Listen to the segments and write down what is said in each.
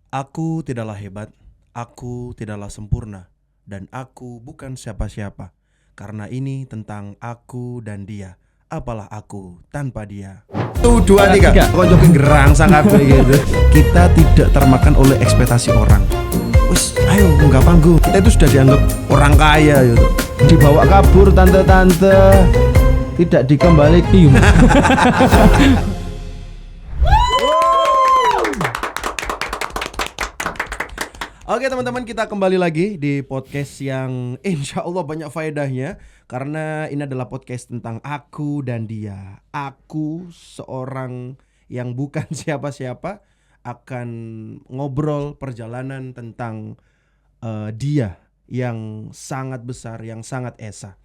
Aku tidaklah hebat, aku tidaklah sempurna, dan aku bukan siapa-siapa. Karena ini tentang aku dan dia. Apalah aku tanpa dia. 1, 2, 3. Konjokin gerang sangat gitu. Kita tidak termakan oleh ekspektasi orang. Wes, ayo munggah panggung. Kita itu sudah dianggap orang kaya gitu. Dibawa kabur tante-tante, tidak dikembalikan. Oke teman-teman, kita kembali lagi di podcast yang insya Allah banyak faedahnya. Karena ini adalah podcast tentang aku dan dia. Aku seorang yang bukan siapa-siapa akan ngobrol perjalanan tentang dia yang sangat besar, yang sangat esa.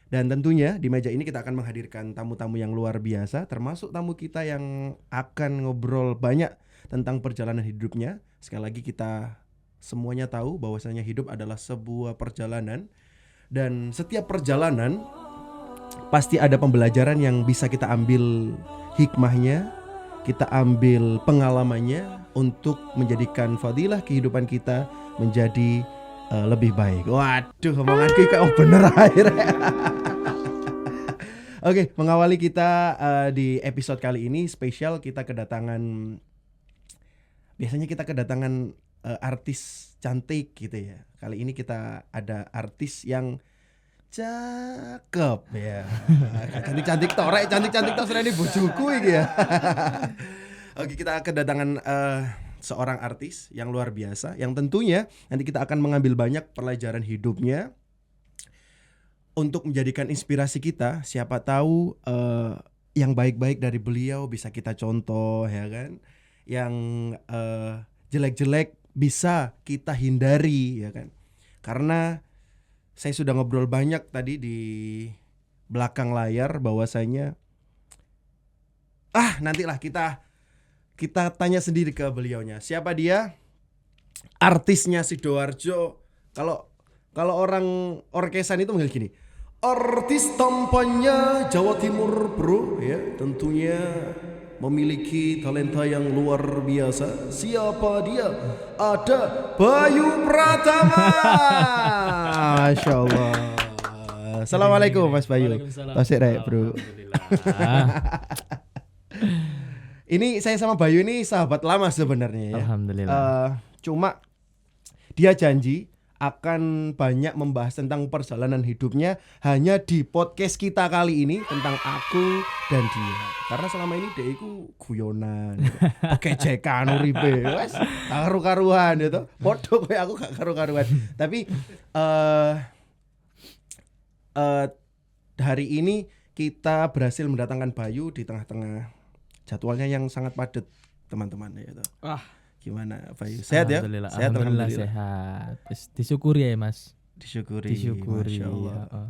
Dan tentunya di meja ini kita akan menghadirkan tamu-tamu yang luar biasa, termasuk tamu kita yang akan ngobrol banyak tentang perjalanan hidupnya. Sekali lagi kita semuanya tahu bahwasanya hidup adalah sebuah perjalanan, dan setiap perjalanan pasti ada pembelajaran yang bisa kita ambil hikmahnya, kita ambil pengalamannya untuk menjadikan fadilah kehidupan kita menjadi lebih baik. Waduh, omonganku kayak bener akhirnya. Oke, mengawali kita di episode kali ini spesial, kita kedatangan, biasanya kita kedatangan artis cantik gitu ya. Kali ini kita ada artis yang cakep ya. Cantik-cantik tok, rek cantik-cantik tok serene bojoku iki ya. Oke, kita kedatangan seorang artis yang luar biasa, yang tentunya nanti kita akan mengambil banyak pelajaran hidupnya untuk menjadikan inspirasi kita. Siapa tahu yang baik-baik dari beliau bisa kita contoh ya kan. Yang jelek-jelek bisa kita hindari ya kan. Karena saya sudah ngobrol banyak tadi di belakang layar bahwasanya nantilah kita tanya sendiri ke beliaunya. Siapa dia? Artisnya Sidoarjo. Kalau orang orkesan itu manggil gini. Artis tampannya Jawa Timur, bro, ya. Tentunya memiliki talenta yang luar biasa. Siapa dia? Ada Bayu Pratama. Masya Allah. Assalamualaikum Mas Bayu. Tasik rek bro. Ini saya sama Bayu ini sahabat lama sebenarnya ya. Alhamdulillah. Cuma dia janji akan banyak membahas tentang perjalanan hidupnya hanya di podcast kita kali ini tentang aku dan dia. Karena selama ini dia itu guyonan, kecekan uripe, wes karu-karuan gitu. Podo kowe aku gak karu-karuan. Tapi hari ini kita berhasil mendatangkan Bayu di tengah-tengah jadwalnya yang sangat padat, teman-teman ya. Gimana Bayu? Sehat ya? Sehat, alhamdulillah sehat. Disyukuri ya Mas. Disyukuri. Masya Allah. Ya.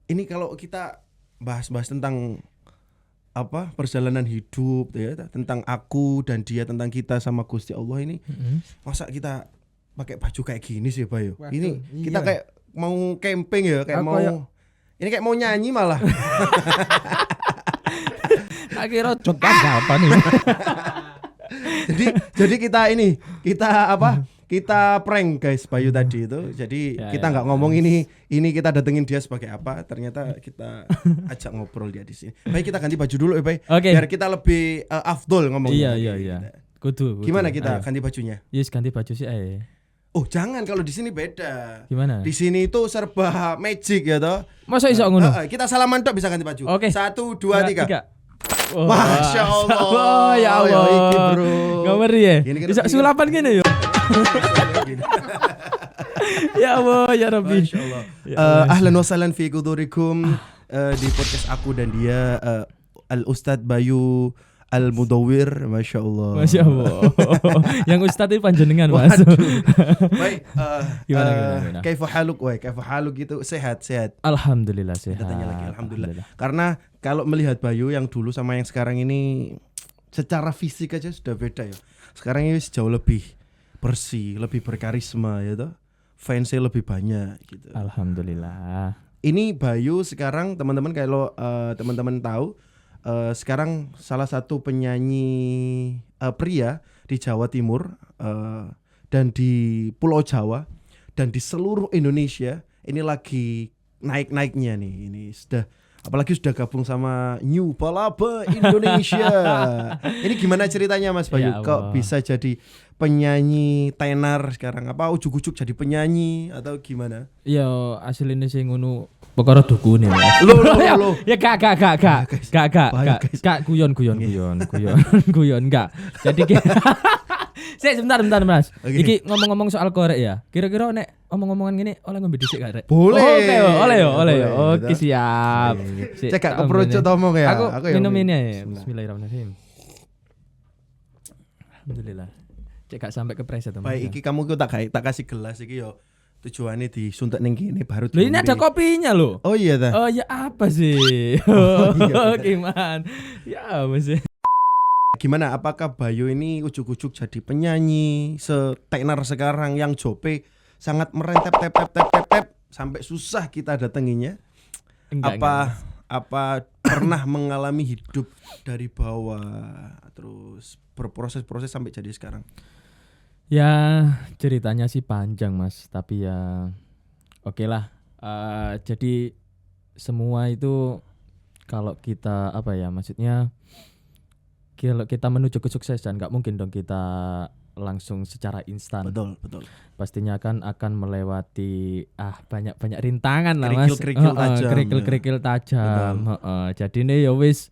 Ini kalau kita bahas-bahas tentang apa perjalanan hidup ya, tentang aku dan dia, tentang kita sama Gusti Allah ini, masa kita pakai baju kayak gini sih Bayu? Waduh, ini iya. kita kayak mau camping ya, kayak Aku mau ini kayak mau nyanyi malah. Tak kira coba apa nih. jadi kita prank guys Bayu tadi itu. Jadi kita nggak ngomong ini kita datengin dia sebagai apa, ternyata kita ajak ngobrol dia di sini. Baik, kita ganti baju dulu ya Bay. Okay. Biar kita lebih afdol ngomongnya. Iya. Kudu. Gimana kita ganti bajunya? Yes, ganti baju sih ae. Oh jangan, kalau di sini beda. Gimana? Di sini itu serba magic ya toh. Masa iso ngono? Kita salaman tok bisa ganti baju. Oke. 1, 2, 3. Oh, Masya Allah. Oh, ya Allah. Iki, bro. Ngomeri ya? Gini kan Bisa begini. sulapan gini yuk. Ya Allah, ya Rabbi. Masya Allah. Ahlan wa sahlan fi qudurikum di podcast aku dan dia, Al Ustadz Bayu Al Mudawwir. Masya Allah. Masya Allah. Yang Ustadz itu panjenengan Mas. Baik. Gimana? Kaifa haluk? Kaifa haluk gitu? Sehat. Alhamdulillah sehat. Kita tanya lagi alhamdulillah. Karena kalau melihat Bayu yang dulu sama yang sekarang ini secara fisik aja sudah beda ya. Sekarang ini jauh lebih bersih, lebih berkarisma ya toh. Fansnya lebih banyak gitu. Alhamdulillah. Ini Bayu sekarang teman-teman, kalau teman-teman tahu, sekarang salah satu penyanyi pria di Jawa Timur dan di Pulau Jawa dan di seluruh Indonesia ini lagi naik-naiknya nih. Ini apalagi sudah gabung sama New Palapa Indonesia. Ini gimana ceritanya Mas Bayu? Ya Kok Allah. bisa jadi penyanyi tenar sekarang? Apa ujuk-ujuk jadi penyanyi atau gimana? Ya asline sing ngono perkara dukune. Mas. Loh. Ya gak Bahaya, guys. guyon enggak. Jadi sebentar Mas. Oke. Iki ngomong-ngomong soal korek ya. Kira-kira nek omong-omongan gini oleh ngombe dhisik gak rek? Boleh. Oke, oleh ya. Boleh. Oke, siap. Sik, Cek gak tak keperucut omongin. omong ya. Aku yang minum ini ya. Bismillah. Bismillahirrahmanirrahim. Alhamdulillah. Cek gak sampai kepreset teman. Baik, iki kamu ku tak kasih gelas iki yo. Tujuannya disuntik ning kene baru Loh ini diombe. ada kopinya loh. Oh iya dah. Oh ya apa sih? iya. Gimana? Ya apa sih? Gimana? Apakah Bayu ini ujuk-ujuk jadi penyanyi setenar sekarang yang jope sangat merentep tep sampai susah kita datanginya? Enggak. Apa pernah mengalami hidup dari bawah terus berproses-proses sampai jadi sekarang? Ya ceritanya sih panjang Mas, tapi ya oke lah. Jadi semua itu kalau kita apa ya, maksudnya kalau kita menuju kesuksesan nggak mungkin dong kita langsung secara instan. Betul. Pastinya kan akan melewati banyak rintangan lah Mas. Kerikil-kerikil tajam. Kerikil-kerikil tajam. Jadi nih ya wis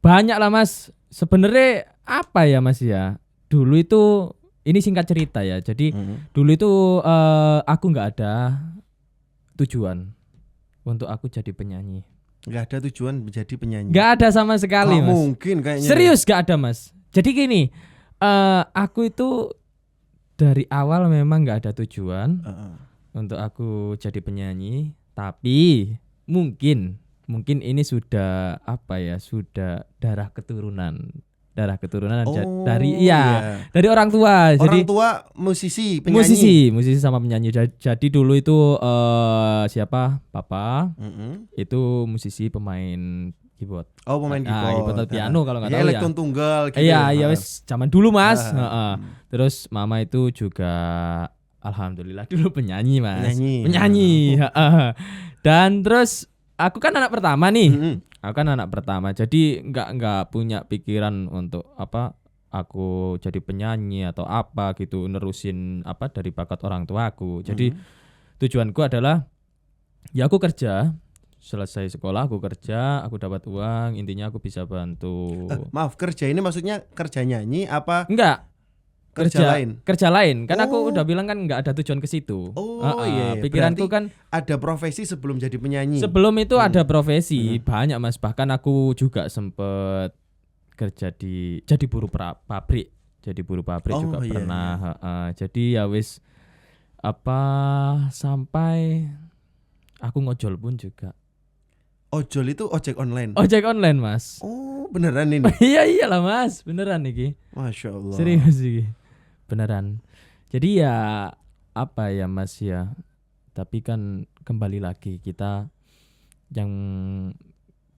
banyak lah Mas. Sebenarnya apa ya Mas ya? Dulu itu ini singkat cerita ya. Jadi dulu itu aku nggak ada tujuan untuk aku jadi penyanyi. Nggak ada tujuan menjadi penyanyi. Nggak ada sama sekali Nggak Mas. mungkin kayaknya. Serius nggak ada Mas. Jadi gini, aku itu dari awal memang nggak ada tujuan untuk aku jadi penyanyi. Tapi mungkin ini sudah apa ya? Sudah darah keturunan dari orang tua. Orang Jadi tua musisi, penyanyi. musisi sama penyanyi. Jadi dulu itu siapa? Papa itu musisi pemain keyboard. Oh, pemain keyboard. Keyboard atau piano kalau nggak Ya, tahu ya. elektron tunggal gitu. Iya wes zaman dulu Mas. Ah. Terus mama itu juga alhamdulillah dulu penyanyi Mas. Penyanyi. Dan terus aku kan anak pertama nih. Mm-mm. Aku kan anak pertama, jadi nggak punya pikiran untuk apa aku jadi penyanyi atau apa gitu, nerusin apa dari bakat orang tuaku. Jadi tujuanku adalah ya aku kerja, selesai sekolah aku kerja, aku dapat uang, intinya aku bisa bantu. Maaf, kerja ini maksudnya kerja nyanyi apa Enggak, kerja lain? Kerja lain. Kan aku Oh. udah bilang kan nggak ada tujuan ke situ. Oh, iya. Pikiranku Berarti kan ada profesi sebelum jadi penyanyi. sebelum itu ada profesi banyak Mas. Bahkan aku juga sempet kerja jadi buruh pabrik. Jadi buruh pabrik Oh, juga iya, pernah. Jadi ya wis apa sampai aku ngojol pun juga. Ojol itu ojek online. Ojek online Mas. Oh, beneran ini. Iyalah Mas, beneran iki. Masya Allah. Serius iki. Beneran. Jadi ya apa ya Mas ya. Tapi kan kembali lagi kita yang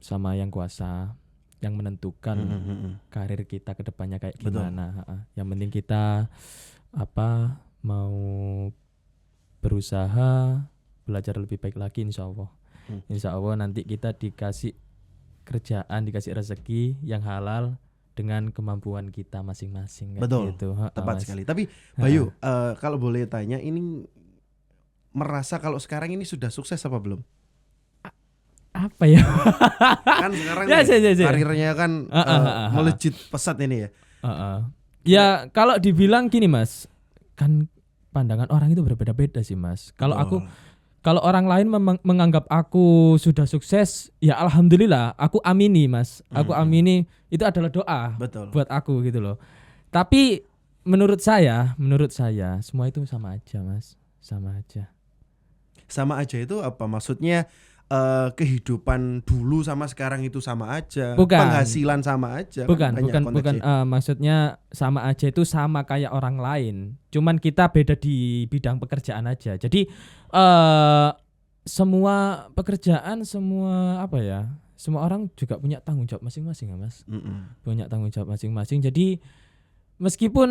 sama yang kuasa, yang menentukan karir kita ke depannya kayak Betul. gimana. Yang penting kita apa mau berusaha belajar lebih baik lagi insya Allah. Insya Allah nanti kita dikasih kerjaan, dikasih rezeki yang halal dengan kemampuan kita masing-masing. Betul. Gitu. Tepat Mas. sekali. Tapi Bayu, kalau boleh tanya, ini merasa kalau sekarang ini sudah sukses apa belum? Apa ya? Kan sekarang Ya, ya. karirnya kan melejit pesat ini ya. Ya kalau dibilang gini Mas, kan pandangan orang itu berbeda-beda sih Mas. Kalau orang lain menganggap aku sudah sukses, ya alhamdulillah, aku amini Mas. Aku amini itu adalah doa Betul. buat aku gitu loh. Tapi menurut saya semua itu sama aja Mas, sama aja. Sama aja itu apa? Maksudnya kehidupan dulu sama sekarang itu sama aja. Bukan. Penghasilan sama aja. Bukan, Banyak bukan. konteksnya. Maksudnya sama aja itu sama kayak orang lain. Cuman kita beda di bidang pekerjaan aja. Jadi semua pekerjaan, semua apa ya, semua orang juga punya tanggung jawab masing-masing ya Mas. Mm-mm. Punya tanggung jawab masing-masing. Jadi meskipun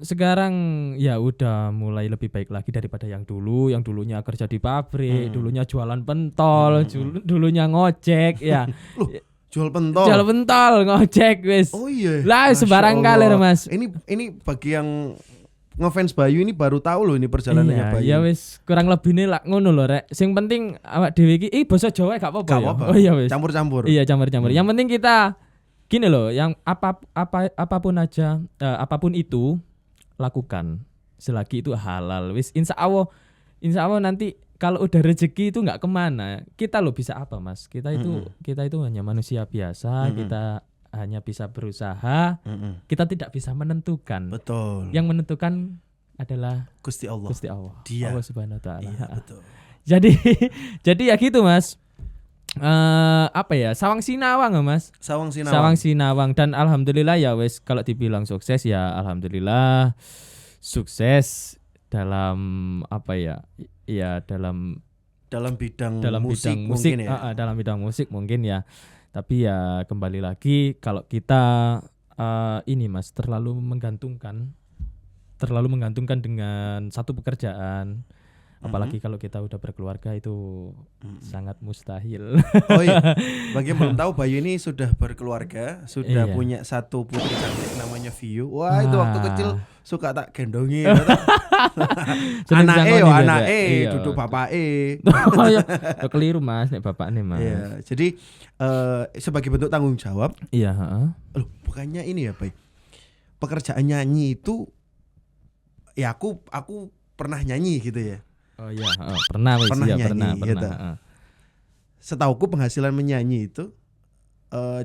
sekarang ya udah mulai lebih baik lagi daripada yang dulu, yang dulunya kerja di pabrik, dulunya jualan pentol, dulunya ngojek ya. Loh, jual pentol. Jual pentol, ngojek wis. Oh iya. Lah Masya sembarang Allah. kalir Mas. Ini bagi yang ngefans Bayu ini baru tahu loh ini perjalanannya Iya, Bayu. ya wis kurang lebih nih lah ngono lho rek. Sing penting awak dhewe iki basa Jawa gak apa-apa Gak ya. apa-apa. Oh iya wis. Campur-campur. Iya campur-campur. Yang penting kita gini loh, yang apapun aja, apapun itu lakukan selagi itu halal. Wis insya Allah nanti kalau udah rezeki itu nggak kemana. Kita loh bisa apa Mas? Kita itu hanya manusia biasa. Kita hanya bisa berusaha. Kita tidak bisa menentukan. Betul. Yang menentukan adalah Gusti Allah. Gusti Allah. Dia. Allah Subhanahu wa taala. Iya, betul. Jadi ya gitu Mas. Apa ya? Sawang Sinawang ya Mas. Sawang Sinawang. Sawang Sinawang dan alhamdulillah ya wes kalau dibilang sukses ya alhamdulillah sukses dalam apa ya? Ya dalam bidang musik mungkin ya. dalam bidang musik mungkin ya. Tapi ya kembali lagi kalau kita ini Mas terlalu menggantungkan dengan satu pekerjaan. Apalagi kalau kita udah berkeluarga itu sangat mustahil. Oh iya, bagi yang belum tahu Bayu ini sudah berkeluarga, sudah Iya. punya satu putri cantik namanya Viu. Wah itu waktu kecil suka tak gendongi. Sering Anake sangoni biasa. anake, Iya. duduk bapake. Oh ya, keliru Mas, nek bapakne Mas. Iya, jadi sebagai bentuk tanggung jawab, Iya, heeh. loh bukannya ini ya Bay. Pekerjaan nyanyi itu ya aku pernah nyanyi gitu ya. Oh iya, heeh. Pernah wis Pernah ya, nyanyi, pernah. gitu. Heeh. Setauku penghasilan menyanyi itu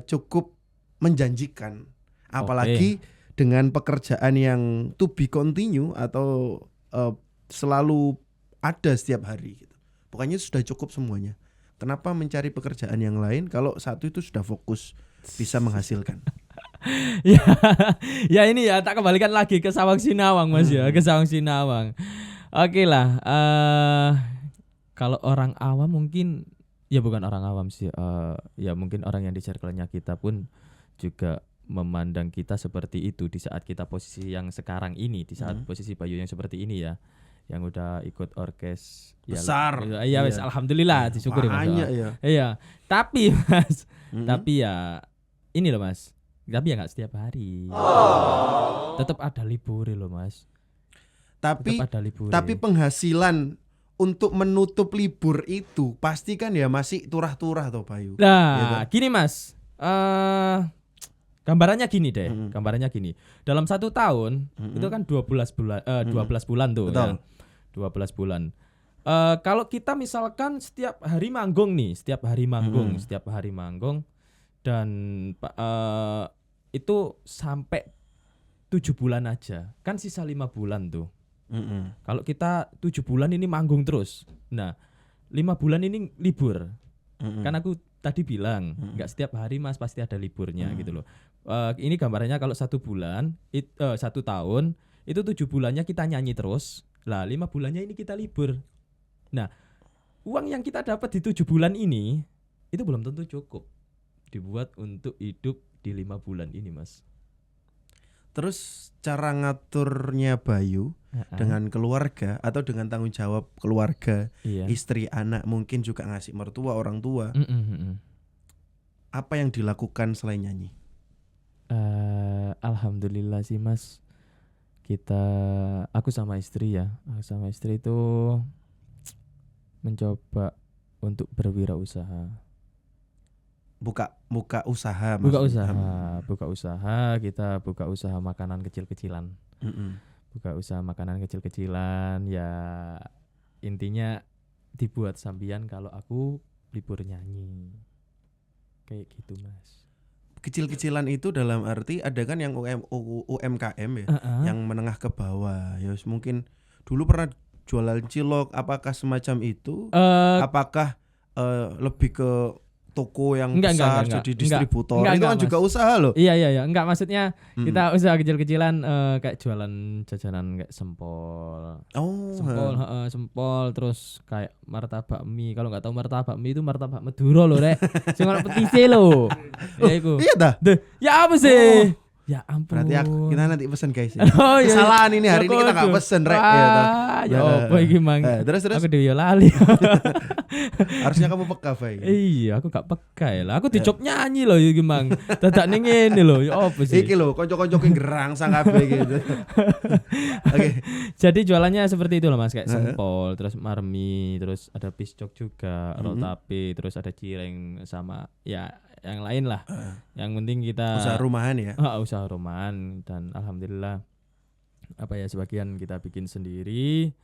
cukup menjanjikan, apalagi dengan pekerjaan yang to be continue atau selalu ada setiap hari gitu. Pokoknya sudah cukup semuanya. Kenapa mencari pekerjaan yang lain kalau satu itu sudah fokus bisa menghasilkan? Ya, ya ini ya tak kembalikan lagi ke Sawang Sinawang Mas ya, ke Sawang Sinawang. Oke lah, kalau orang awam mungkin ya bukan orang awam sih, ya mungkin orang yang di circle-nya kita pun juga memandang kita seperti itu di saat kita posisi yang sekarang ini, di saat posisi Bayu yang seperti ini ya, yang udah ikut orkes Besar. ya wes alhamdulillah disyukuri Mas. Banyak ya. Iya, tapi Mas, tapi ya ini loh Mas, tapi ya nggak setiap hari, tetap ada libur loh Mas. Tapi Tetap ada libur. tapi penghasilan untuk menutup libur itu pasti kan ya masih turah-turah toh Bayu. Nah, gini Mas, gambarannya gini deh, gambarannya gini. Dalam 1 tahun itu kan 12 bulan tuh. Betul. Ya. 12 bulan. Kalau kita misalkan setiap hari manggung nih, setiap hari manggung dan itu sampai 7 bulan aja, kan sisa 5 bulan tuh. Kalau kita 7 bulan ini manggung terus, nah 5 bulan ini libur. Kan aku tadi bilang nggak setiap hari Mas pasti ada liburnya gitu loh. Ini gambarannya kalau 1 bulan, 1 tahun itu 7 bulannya kita nyanyi terus, lah 5 bulannya ini kita libur. Nah uang yang kita dapat di 7 bulan ini itu belum tentu cukup dibuat untuk hidup di 5 bulan ini Mas. Terus cara ngaturnya Bayu dengan keluarga atau dengan tanggung jawab keluarga, istri, anak, mungkin juga ngasih mertua, orang tua. Apa yang dilakukan selain nyanyi? Alhamdulillah sih Mas. Aku sama istri itu mencoba untuk berwirausaha. Buka usaha Buka usaha, kita buka usaha makanan kecil-kecilan. Buka usaha makanan kecil-kecilan ya, intinya dibuat sambian kalau aku libur nyanyi. Kayak gitu Mas. Kecil-kecilan itu dalam arti ada kan yang UMKM ya, yang menengah ke bawah. Ya mungkin dulu pernah jualan cilok, apakah semacam itu? Apakah lebih ke toko yang Enggak, besar enggak. jadi distributor. Enggak, Itu kan Mas. juga usaha loh. Iya, enggak, maksudnya kita usaha kecil-kecilan kayak jualan jajanan kayak sempol. Oh. Sempol terus kayak martabak mie. Kalau enggak tahu martabak mie itu martabak Madura loh, Rek. Sing ono petise lho. Ya iku. Iya dah. Ya apa sih? Ya ampun. Berarti kita nanti pesen guys. Oh, iya. Kesalahan ini hari ini kita nggak pesen Rek. Ya, toh. Ya apa iki mang? Terus Aku dhewe ya lali. harusnya kamu peka Fai. Iya, aku gak peka ya lah. Aku dijob nyanyi loh iki mang. Dadak ning ngene lho. Ya apa sih? Iki lho, konco-konco ki gerangsang kabeh gitu. Oke. Jadi jualannya seperti itu loh Mas, kayak sempol, terus marmi, terus ada piscok juga, rotape, terus ada cireng sama ya yang lain lah. Yang penting kita Usaha rumahan ya. Usaha rumahan dan alhamdulillah apa ya sebagian kita bikin sendiri.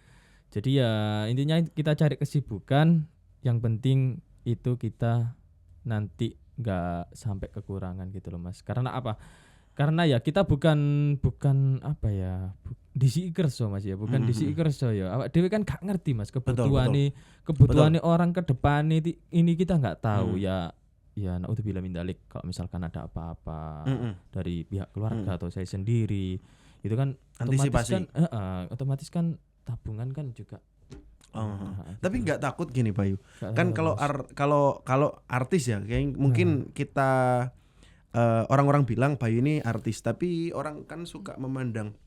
Jadi ya intinya kita cari kesibukan, yang penting itu kita nanti nggak sampai kekurangan gitu loh Mas. Karena apa? Karena ya kita bukan apa ya disi kerso Mas ya, bukan disi kerso ya. Awak dhewe kan gak ngerti Mas kebutuhane orang ke depan ini kita nggak tahu ya. Ya naudzubillah min dzalik, kalau misalkan ada apa-apa dari pihak keluarga atau saya sendiri itu kan antisipasi. Otomatis kan tabungan kan juga. Tapi nggak takut gini Bayu. Kan kalau artis ya kayak mungkin kita orang-orang bilang Bayu ini artis, tapi orang kan suka memandang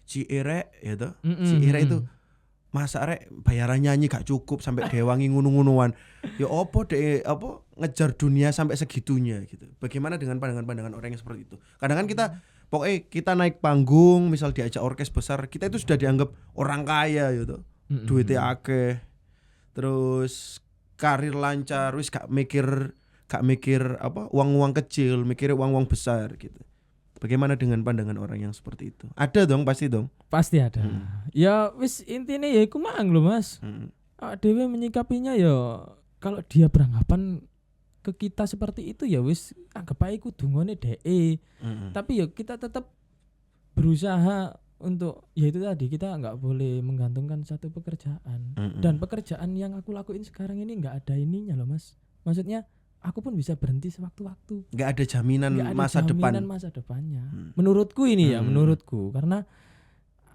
si Ire ya toh. Si Ire itu masa rek bayaran nyanyi gak cukup sampai gewangi ngunu-ngunuan. Ya opo apa ngejar dunia sampai segitunya gitu. Bagaimana dengan pandangan-pandangan orang yang seperti itu? Kadang kan kita pokoknya kita naik panggung, misal diajak orkes besar, kita itu sudah dianggap orang kaya gitu. Duitnya akeh. Terus karir lancar, wis gak mikir apa uang-uang kecil, mikirnya uang-uang besar gitu. Bagaimana dengan pandangan orang yang seperti itu? Ada dong, pasti dong. Pasti ada. Ya wis intine ya iku mang lho Mas. Dewe menyikapinya ya kalau dia beranggapan ke kita seperti itu ya wis anggap ae iku dungane dhek. Tapi ya kita tetap berusaha untuk ya itu tadi, kita enggak boleh menggantungkan satu pekerjaan. Dan pekerjaan yang aku lakuin sekarang ini enggak ada ininya loh Mas. Maksudnya aku pun bisa berhenti sewaktu-waktu. Nggak ada jaminan masa depannya. Menurutku ini ya, menurutku karena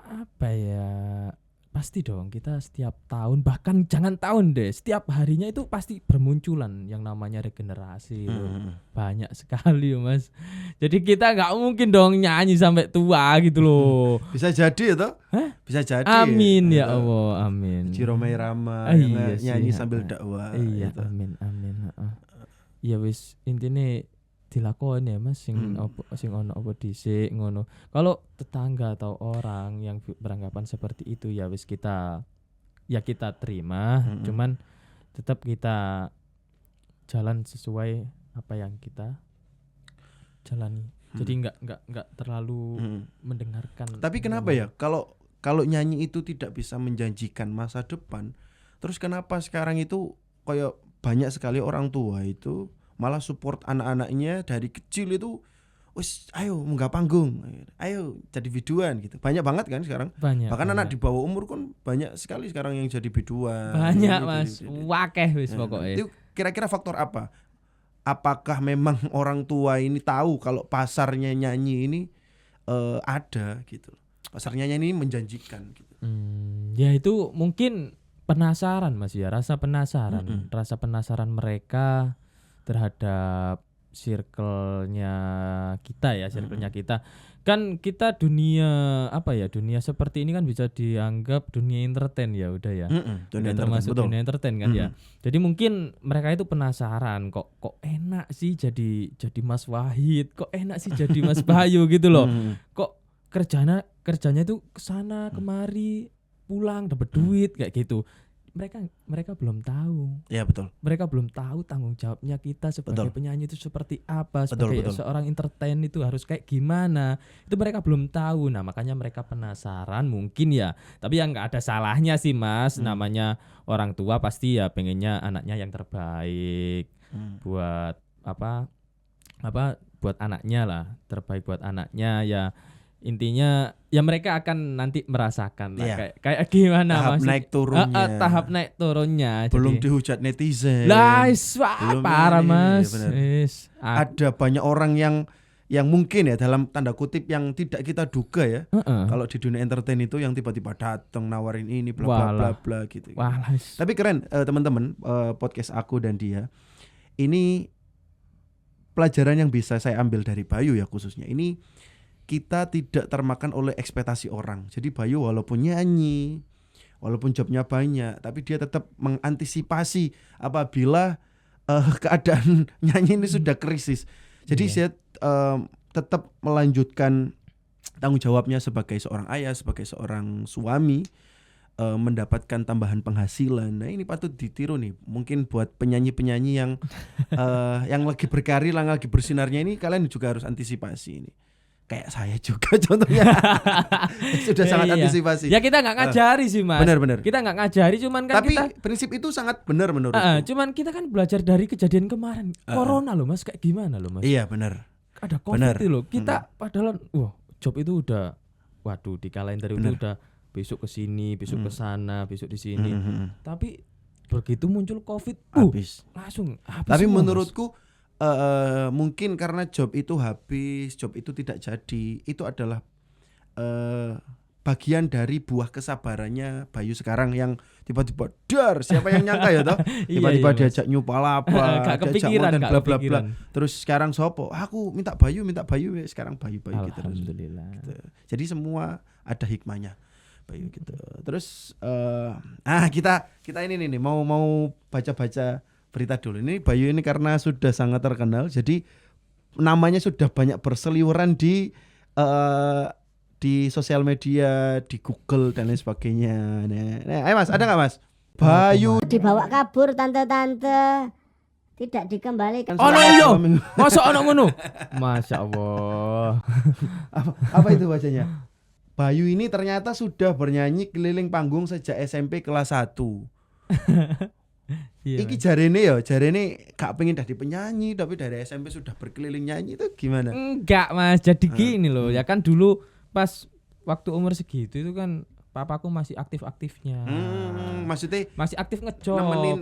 apa ya? Pasti dong kita setiap tahun, bahkan jangan tahun deh, setiap harinya itu pasti bermunculan yang namanya regenerasi. Banyak sekali Mas. Jadi kita nggak mungkin dong nyanyi sampai tua gitu loh. Bisa jadi ya toh? Bisa jadi. Amin ya Allah, amin. Ciromai Rama nyanyi sambil dakwah. Iya, gitu. amin. Ya wis intine dilakoni ya Mas sing ono apa dhisik ngono. Kalau tetangga atau orang yang beranggapan seperti itu ya wis kita terima, cuman tetap kita jalan sesuai apa yang kita jalani. Jadi enggak terlalu mendengarkan. Tapi kenapa ya kalau nyanyi itu tidak bisa menjanjikan masa depan, terus kenapa sekarang itu kayak banyak sekali orang tua itu malah support anak-anaknya dari kecil itu, wis ayo munggah panggung, ayo jadi biduan gitu. Banyak banget kan sekarang. Bahkan anak di bawah umur kan banyak sekali sekarang yang jadi biduan. Banyak Mas, wakeh wis pokoknya. Itu kira-kira faktor apa? Apakah memang orang tua ini tahu kalau pasarnya nyanyi ini ada gitu. Pasarnya nyanyi ini menjanjikan gitu. Ya itu mungkin penasaran Mas ya, rasa penasaran mereka terhadap circle-nya kita. Kan kita dunia seperti ini kan bisa dianggap dunia entertain ya udah ya. Termasuk dunia entertain kan ya. Jadi mungkin mereka itu penasaran kok enak sih jadi Mas Wahid, kok enak sih jadi Mas Bayu gitu loh. Kok kerjanya itu kesana kemari, pulang dapat duit kayak gitu. Mereka belum tahu. Ya betul. Mereka belum tahu tanggung jawabnya kita sebagai penyanyi itu seperti apa, sebagai seorang entertain itu harus kayak gimana. Itu mereka belum tahu. Nah, makanya mereka penasaran mungkin ya. Tapi yang enggak ada salahnya sih, Mas. Namanya orang tua pasti ya pengennya anaknya yang terbaik. Buat buat anaknya lah. Terbaik buat anaknya ya. intinya ya mereka akan nanti merasakan lah Iya. kayak gimana Tahap maksud- naik turunnya. tahap naik turunnya. Belum Jadi- dihujat netizen. lah wah, Belum parah ini, mas. iya benar. Wis, Ada banyak orang yang mungkin ya dalam tanda kutip yang tidak kita duga ya. Heeh. Kalau di dunia entertain itu yang tiba-tiba datang nawarin ini bla bla bla Walah. bla gitu. Wah, lah, wis. Tapi keren teman-teman, podcast aku dan dia ini pelajaran yang bisa saya ambil dari Bayu ya khususnya. Ini kita tidak termakan oleh ekspektasi orang. Jadi Bayu walaupun nyanyi, walaupun jobnya banyak, tapi dia tetap mengantisipasi apabila keadaan nyanyi ini sudah krisis. Jadi Iya. saya tetap melanjutkan tanggung jawabnya sebagai seorang ayah, sebagai seorang suami, mendapatkan tambahan penghasilan. Nah ini patut ditiru nih. Mungkin buat penyanyi-penyanyi yang yang lagi berkarir, yang lagi bersinarnya ini, kalian juga harus antisipasi ini. Kayak saya juga contohnya sudah sangat Iya. antisipasi. Ya kita nggak ngajari sih mas. Benar-benar. Kita nggak ngajari, cuman kan Tapi kita. prinsip itu sangat benar menurutku. Cuman kita kan belajar dari kejadian kemarin. Corona loh mas, kayak gimana loh mas? Iya benar. Ada COVID Benar. itu loh. Kita padahal, wah job itu udah, waduh di kalender itu Benar. udah besok ke sini, besok ke sana, besok di sini. Mhm. Tapi begitu muncul COVID, Habis. langsung habis. Tapi semua, Mas. menurutku mungkin karena job itu habis, job itu tidak jadi, itu adalah bagian dari buah kesabarannya Bayu sekarang yang tiba-tiba dar, siapa yang nyangka ya toh? Tiba-tiba Iya, Mas. diajak nyupal apa, Gak diajak kepikiran, konten gak bla bla bla. kepikiran. Terus sekarang sopo? Aku minta Bayu, sekarang Bayu gitu terus. Alhamdulillah. Gitu. Jadi semua ada hikmahnya Bayu gitu. Terus kita ini nih mau baca-baca berita dulu. Ini Bayu ini karena sudah sangat terkenal, jadi namanya sudah banyak berseliweran di sosial media, di Google dan lain sebagainya. Nah, ayo Mas, ada nggak Mas? Bayu Dibawa kabur tante-tante, tidak dikembalikan. Oh no yo, masa ono ngono? Masya Allah. apa itu bacanya? Bayu ini ternyata sudah bernyanyi keliling panggung sejak SMP kelas 1. Iya, Iki jarene gak pengen jadi penyanyi tapi dari SMP sudah berkeliling nyanyi itu gimana? Enggak mas, jadi gini loh. Ya kan dulu pas waktu umur segitu itu kan papaku masih aktif-aktifnya. Maksudnya Masih aktif ngejob. nemenin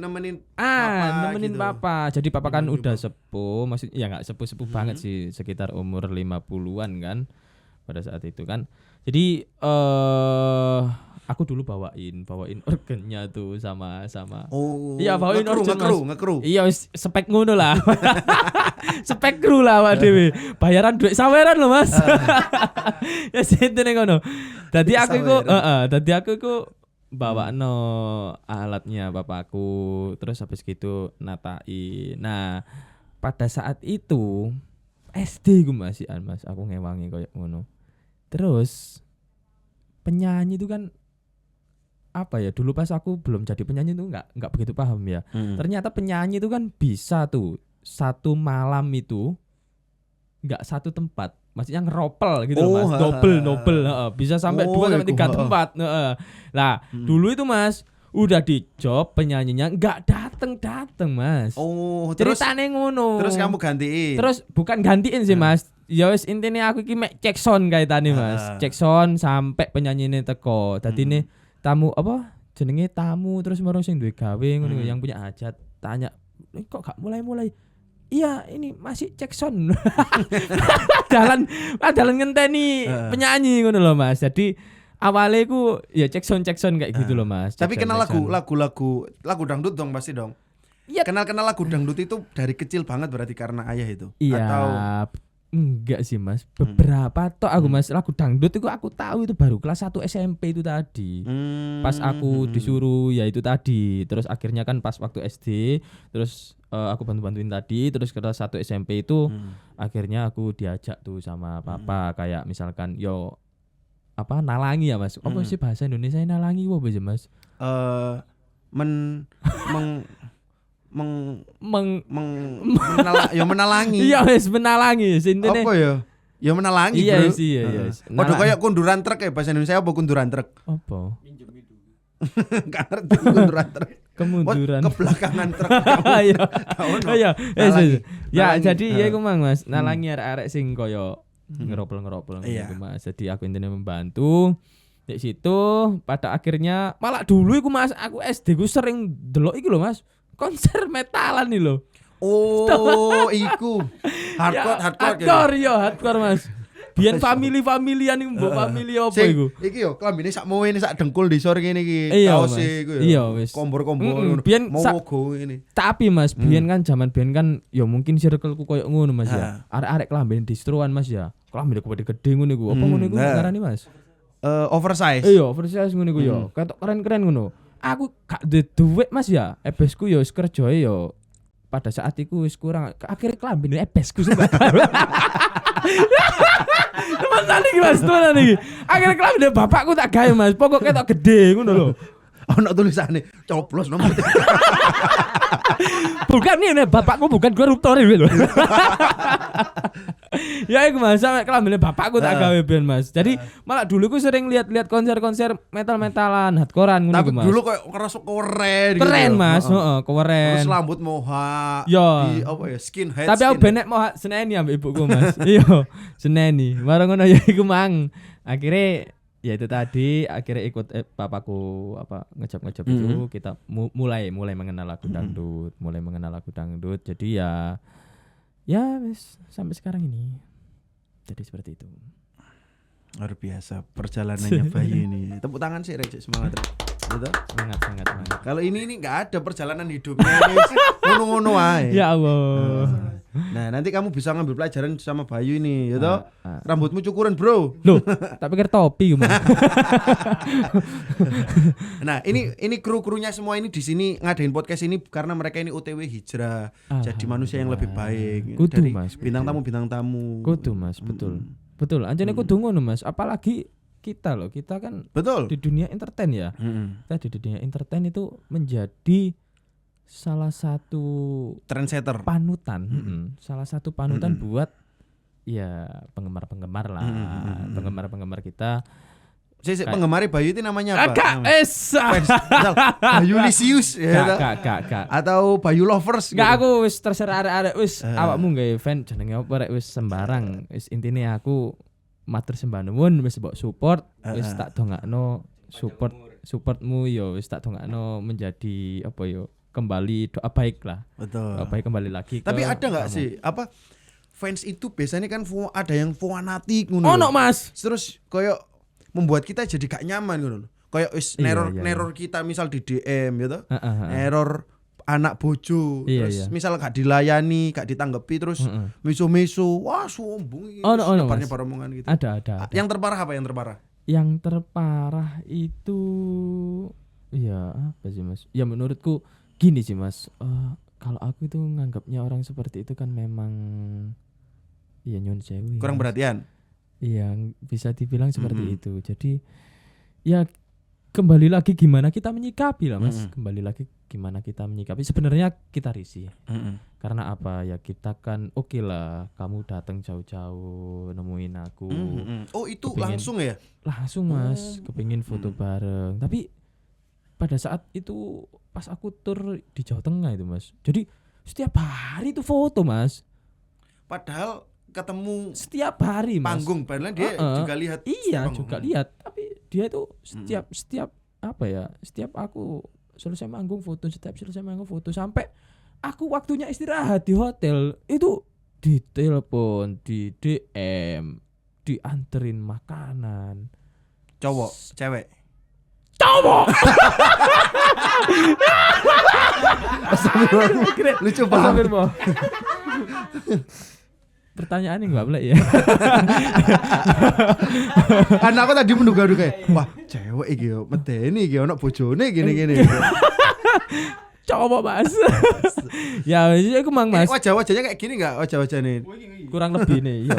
Nemenin gitu. papa. Jadi papa kan Nemenin udah papa. sepuh, maksud ya enggak sepuh-sepuh banget sih, sekitar umur 50-an kan pada saat itu kan. Jadi aku dulu bawain organnya tuh sama. Oh. Iya, bawain organ, Mas. ngekru. Iya wis spek ngono lah. Spek kru lah awak dhewe. Bayaran duit saweran lho Mas. Ya sintene ngono. Dadi Duit aku iku saweran. dadi aku iku bawakno alatnya bapakku, terus habis gitu natai. Nah, pada saat itu SD ku Mas, aku ngewangi koyo ngono. Terus penyanyi itu kan apa ya, dulu pas aku belum jadi penyanyi itu nggak begitu paham ya. Ternyata penyanyi itu kan bisa tuh satu malam itu nggak satu tempat, maksudnya ngeropel gitu loh Mas, double, bisa sampai 2 sampai 3 tempat. Lah dulu itu Mas udah di job penyanyinya nggak dateng Mas. Oh, terus Ceritane ngono. terus kamu gantiin. Terus bukan gantiin sih Mas. Ya wis intine aku iki mek cek sound kaitane Mas. Cek sound sampai penyanyine teko. Dadi ne tamu apa jenenge tamu terus marang sing duwe gawe ngono yang punya hajat tanya kok gak mulai-mulai. Iya ini masih cek sound. Dalan ngenteni penyanyi ngono loh Mas. Jadi awalnya ku ya cek sound kayak gitu loh Mas. Tapi Cek kenal sound. lagu dangdut dong pasti dong. Iya. Kenal lagu dangdut itu dari kecil banget berarti karena ayah itu. Iya. Atau Enggak sih Mas. Beberapa tok aku Mas lagu dangdut itu aku tahu itu baru kelas 1 SMP itu tadi. Pas aku disuruh ya itu tadi. Terus akhirnya kan pas waktu SD terus aku bantu-bantuin tadi, terus kelas 1 SMP itu akhirnya aku diajak tuh sama papa kayak misalkan yo apa nalangi ya Mas. Apa sih bahasa Indonesia nalangi apa sih Mas? Menalangi. Iya wis menalangi intine. Apa ya? Ya menalangi, Iya Bro. sih, iya. Waduh kayak kunduran truk ya bahasa Indonesia apa kunduran truk? Apa? Gak ngerti kunduran truk. Kemunduran. Kebelakangan truk. Iya. Tahu no? Iya. Nalangi. Ya Nalangi. jadi ya iku mang Mas, nalangi arek-arek sing koyo ngeropel Iya. gitu Mas. Jadi aku intinya membantu di situ. Pada akhirnya malah dulu iku Mas, aku SD ku sering delok iki lho Mas, konser metalan nih lho. Oh, iku. Hardcore. Hardcore Mas. Biyen family-familian iku mbok family apa Sing, iku? iki yo klambine sak moe ini sak dengkul disor ngene iki. Iya, Kaos Mas. iku yo. Iya, wis. Kombor-kombor ngono. Biyen Mau logo ini. Tapi Mas, biyen kan zaman biyen kan ya mungkin circleku koyo ngono Mas ya. Arek-arek klambine distроan Mas ya. Klambine gede ngono iku. Apa ngono iku ngarani Mas? Oversize. Iya, oversize ngono iku ya. Ketok keren-keren ngono. Aku gak duwe duit Mas ya. Ebesku ya wis kerjae ya pada saat itu wis kurang. Akhirnya klambine ebesku sih. Temenan iki Mas, temenan iki. Akhirnya klambine bapakku tak gawe Mas. Pokok ketok gede ngono lho. Ono tulisane coblos nomor 3. Bukan ini bapakku bukan koruptor gitu. Ya iku Mas, sampe kelambine bapakku tak gawe ben Mas. Jadi malah dulu ku sering lihat-lihat konser-konser metal-metalan, hardcorean ngono Tapi iku Mas. dulu kayak kerasa keren gitu. Keren ya. Mas, Heeh. heeh, keren. Terus rambut moha, Yo. di apa ya, skinhead. Tapi aku benek mau seneni ambek ibuku Mas. Iya, seneni. Marang ngono ya iku mang. Akhirnya ya itu tadi akhirnya ikut papaku apa ngejap-ngejap itu kita mulai mengenal lagu dangdut. Jadi ya wis sampai sekarang ini. Jadi seperti itu. Luar biasa perjalanannya Bayu ini. Tepuk tangan sih Rek, semangat Rek. Betul? Semangat. Kalau ini nggak ada perjalanan hidupnya ini ngono-ngono ae. Ya Allah. Nah, nanti kamu bisa ngambil pelajaran sama Bayu ini, ya toh? Rambutmu cukuran, Bro. Loh, tak pikir topi gimana? Nah, ini kru-krunya semua ini di sini ngadain podcast ini karena mereka ini OTW hijrah, jadi manusia yang lebih baik. Kudu, Dari Mas, kudu. bintang tamu. Kudu Mas, betul. Anjane kudu ngono Mas, apalagi kita kan Betul. di dunia entertain ya. Kita di dunia entertain itu menjadi salah satu Trendsetter. panutan, salah satu panutan buat ya penggemar-penggemar lah, penggemar kita. Penggemar Bayu itu namanya apa? Agak esa. Misal, Bayu Lisius ya toh? Gak. Atau Bayu Lovers gitu. Gak, aku wis terserah arek-arek wis awakmu gawe fan jenenge apa rek wis sembarang. Wis intine aku matur sembah nuwun wis mbok support, wis tak dongakno supportmu yo wis tak dongakno menjadi apa yo kembali doa baik lah. Betul. Doa baik kembali lagi. Tapi ada nggak kamu. sih apa fans itu biasanya kan ada yang fanatik ngono. Ono Mas. Terus koyo membuat kita jadi gak nyaman ngono. Koyo wis neror kita misal di DM gitu. Error anak bojo terus misal gak dilayani, gak ditanggapi terus miso-miso. Wah, sombong iki. Ono Nyebar omongan gitu. Ada. Yang terparah apa yang terparah? Yang terparah itu ya apa sih Mas? Ya menurutku gini sih Mas, kalau aku itu nganggapnya orang seperti itu kan memang ya nyun sewu. Kurang perhatian. Iya, bisa dibilang seperti itu. Jadi ya kembali lagi gimana kita menyikapi lah Mas. Kembali lagi gimana kita menyikapi. Sebenarnya kita risih. Karena apa ya, kita kan oke lah kamu datang jauh-jauh nemuin aku. Oh itu Kepingin- langsung ya? Langsung Mas, kepingin foto bareng. Tapi pada saat itu pas aku tur di Jawa Tengah itu Mas. Jadi setiap hari itu foto Mas. Padahal ketemu Setiap hari Mas. panggung padahal dia juga lihat. Iya panggung. juga lihat. Tapi dia itu setiap apa ya? Setiap aku selesai manggung foto, sampai aku waktunya istirahat di hotel itu ditelepon, di DM, dianterin makanan. Cowok, cewek. Cowok. Lucu banget. Pertanyaannya enggak boleh ya. Karena aku tadi menduga-duga kayak, wah cewek iki yo medeni iki ono bojone gini-gini. Cowok Mas. Ya wis iku mang Mas. Wajah-wajahnya kayak gini enggak wajah-wajahnya? Kurang lebih nih, iya.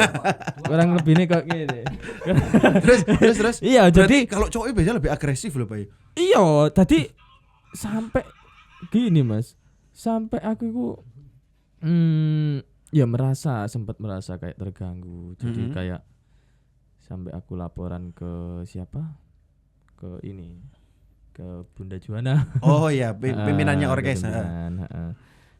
Kurang lebih nih kok gini. Terus. Iya, Berarti jadi kalau cowok biasanya lebih agresif loh, Pak. iya, tadi sampai gini Mas. Sampai aku ku ya sempat merasa kayak terganggu. Jadi kayak sampai aku laporan ke siapa? Ke Bunda Juana. Oh iya, pimpinannya orkes.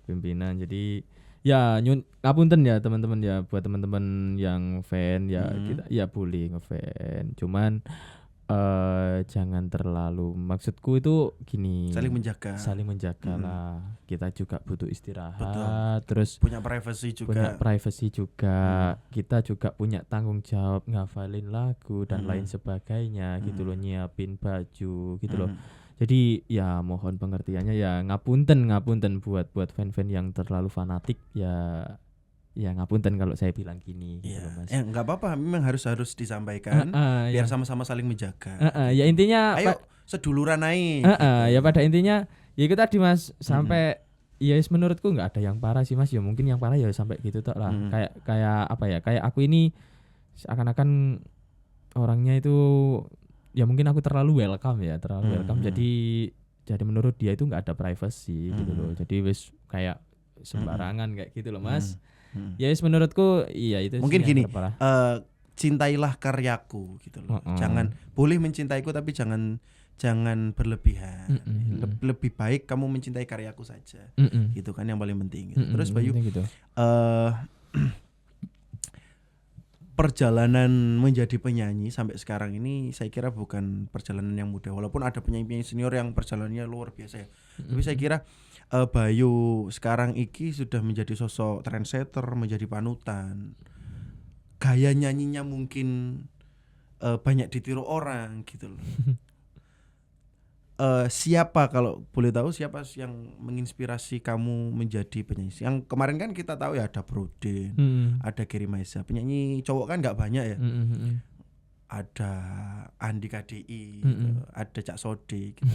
Pimpinan. Jadi Ya ngapunten ya teman-teman ya, buat teman-teman yang fan ya, kita ya boleh ngefan. Cuman jangan terlalu, maksudku itu gini, Saling menjaga. saling menjaga lah. Kita juga butuh istirahat. Betul. Terus Punya privacy juga. punya privacy juga. Kita juga punya tanggung jawab ngafalin lagu dan lain sebagainya gitu loh, nyiapin baju gitu loh. Jadi ya mohon pengertiannya ya, ngapunten buat fan-fan yang terlalu fanatik ya. Ya ngapunten kalau saya bilang gini gitu loh, Mas. Enggak apa-apa, memang harus disampaikan biar ya. sama-sama saling menjaga. Ya intinya Ayo seduluran naik. ya pada intinya ya itu tadi Mas, sampai ya menurutku nggak ada yang parah sih Mas, ya mungkin yang parah ya sampai gitu tok lah. Kayak apa ya, kayak aku ini seakan-akan orangnya itu ya mungkin aku terlalu welcome. Jadi menurut dia itu nggak ada privacy gitu loh. Jadi wis kayak sembarangan kayak gitu loh Mas. Ya wis menurutku iya itu Mungkin sih gini, yang terparah. cintailah karyaku gitu loh. Jangan, boleh mencintaiku tapi jangan berlebihan. Lebih baik kamu mencintai karyaku saja. Gitu kan yang paling penting gitu. Terus Bayu, gitu. perjalanan menjadi penyanyi sampai sekarang ini saya kira bukan perjalanan yang mudah, walaupun ada penyanyi-penyanyi senior yang perjalanannya luar biasa ya. Tapi saya kira Bayu sekarang iki sudah menjadi sosok trendsetter, menjadi panutan. Gaya nyanyinya mungkin banyak ditiru orang gitu loh. Siapa, kalau boleh tahu, siapa yang menginspirasi kamu menjadi penyanyi? Yang kemarin kan kita tahu ya ada Brodin, ada Gary Maisa, penyanyi cowok kan nggak banyak ya. Ada Andi KDI, gitu. Ada Cak Sode gitu.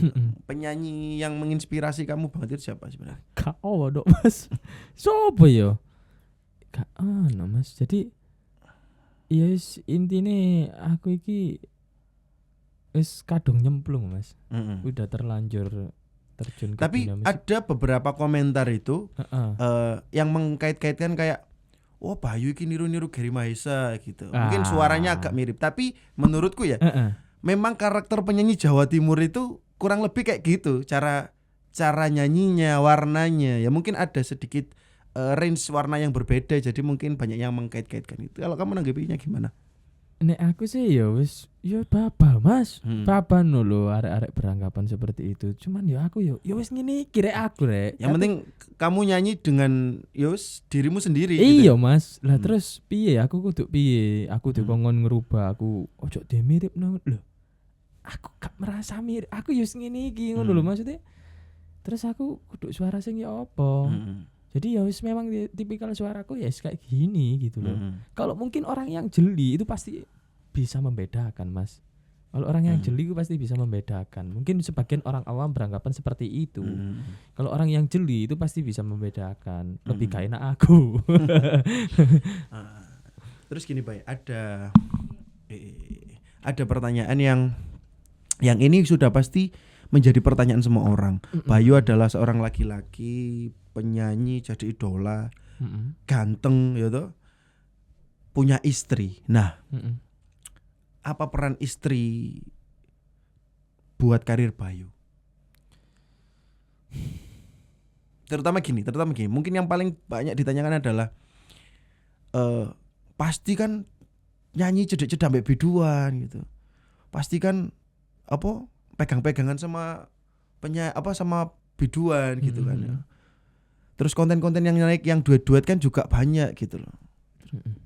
Penyanyi yang menginspirasi kamu banget itu siapa sebenarnya? Gak dok Mas. Sopo yo? Gak ono Mas. Jadi ya intine aku iki wis kadung nyemplung Mas. Udah terlanjur terjun ke Tapi dunia musik. ada beberapa komentar itu yang mengkait-kaitkan kayak, oh Bayu ini niru-niru Gary Maisa gitu. Mungkin suaranya agak mirip, tapi menurutku ya memang karakter penyanyi Jawa Timur itu kurang lebih kayak gitu. Cara nyanyinya, warnanya ya mungkin ada sedikit range warna yang berbeda. Jadi mungkin banyak yang mengkait-kaitkan itu. Kalau kamu nanggapinya gimana? Nek aku sih ya wis ya apa Mas. Papa lho arek-arek beranggapan seperti itu. Cuman ya aku ya wis ngene iki rek aku rek. Yang penting kamu nyanyi dengan dirimu sendiri iya gitu. Mas. Lah terus piye aku kudu piye? Aku dikongkon ngerubah, aku ojo mirip nang lho. Aku gak merasa mirip. Aku ya wis ngene iki ngono lho maksudnya. Terus aku kudu suara sing ya apa? Jadi ya wis memang tipikal suaraku ya kayak gini gitu loh. Kalau mungkin orang yang jeli itu pasti bisa membedakan Mas. Kalau orang yang jeli itu pasti bisa membedakan. Mungkin sebagian orang awam beranggapan seperti itu. Kalau orang yang jeli itu pasti bisa membedakan. Lebih gak enak aku. Terus gini Bay, ada pertanyaan yang ini sudah pasti menjadi pertanyaan semua orang. Bayu adalah seorang laki-laki penyanyi, jadi idola, ganteng ya toh, punya istri. Nah, apa peran istri buat karir Bayu? Terutama gini, mungkin yang paling banyak ditanyakan adalah pasti kan nyanyi cedek-cedek ambek biduan gitu. Pasti kan apa pegang-pegangan sama sama biduan gitu kan ya. Terus konten-konten yang naik yang duet-duet kan juga banyak gitu loh.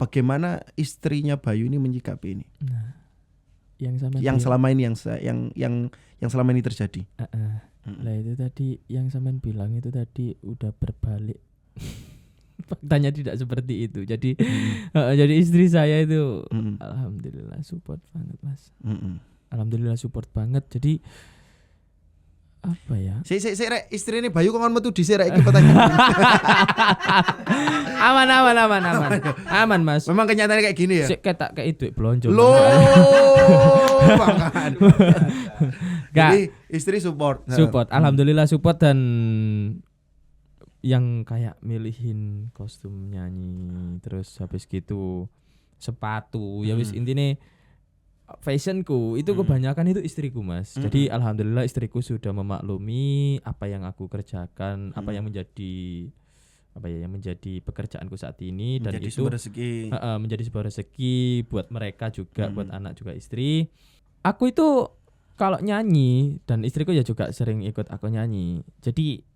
Bagaimana istrinya Bayu ini menyikapi ini? Nah, yang selama ini yang selama ini terjadi. Lah itu tadi yang sampean bilang itu tadi udah berbalik. Faktanya tidak seperti itu. Jadi jadi istri saya itu alhamdulillah support banget Mas. Alhamdulillah support banget. Jadi apa ya? Rek, istri ini Bayu kok metu dhisik rek iki pertanyaan. Aman Mas. Memang kenyataannya kayak gini ya. Sik ketak kayak duit blonjo. Loh, banget. Jadi istri support. Alhamdulillah support, dan yang kayak milihin kostum nyanyi, terus habis gitu sepatu, ya wis intine fashionku itu kebanyakan itu istriku Mas. Jadi alhamdulillah istriku sudah memaklumi apa yang aku kerjakan, apa yang menjadi apa ya yang menjadi pekerjaanku saat ini dan Menjadi itu sumber rezeki. menjadi sebuah rezeki buat mereka juga, buat anak juga istri. Aku itu kalau nyanyi dan istriku ya juga sering ikut aku nyanyi. Jadi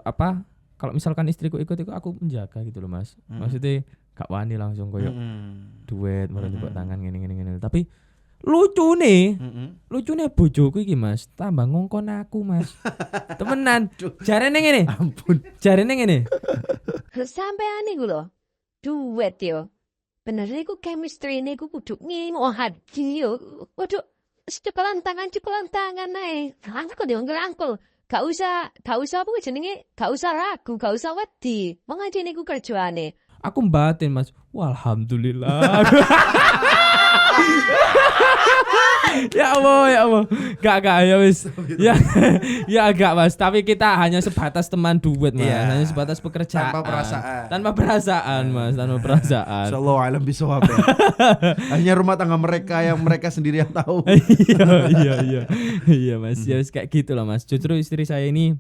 apa? Kalau misalkan istriku ikut itu aku menjaga gitu loh Mas. Maksudnya gak wani langsung koyo duet malah tepuk tangan ngene. Tapi lucune bojoku iki Mas, tambah ngongkon aku Mas. Temenan. Jarene ngene. Ampun. Jarene ngene. Sampean iku lho, duet yo. Bener iku chemistry niku kudu ngimo hadi yo. Waduh, cekelan tangan ae. Angkul yo ngerangkul. Gak usah apa jenenge? Gak usah ragu, gak usah wedi. Wong aja niku kerjaane. Aku batin Mas. Walhamdulillah. Ya Allah. Gak ya wis. Ya agak Mas, tapi kita hanya sebatas teman duet Mas. Iya. Hanya sebatas pekerjaan. Tanpa perasaan. Mas, tanpa perasaan. Insyaallah alam bisawab. Hanya rumah tangga mereka yang mereka sendiri yang tahu. Iya Mas. Ya wis kayak gitu lah Mas. Justru istri saya ini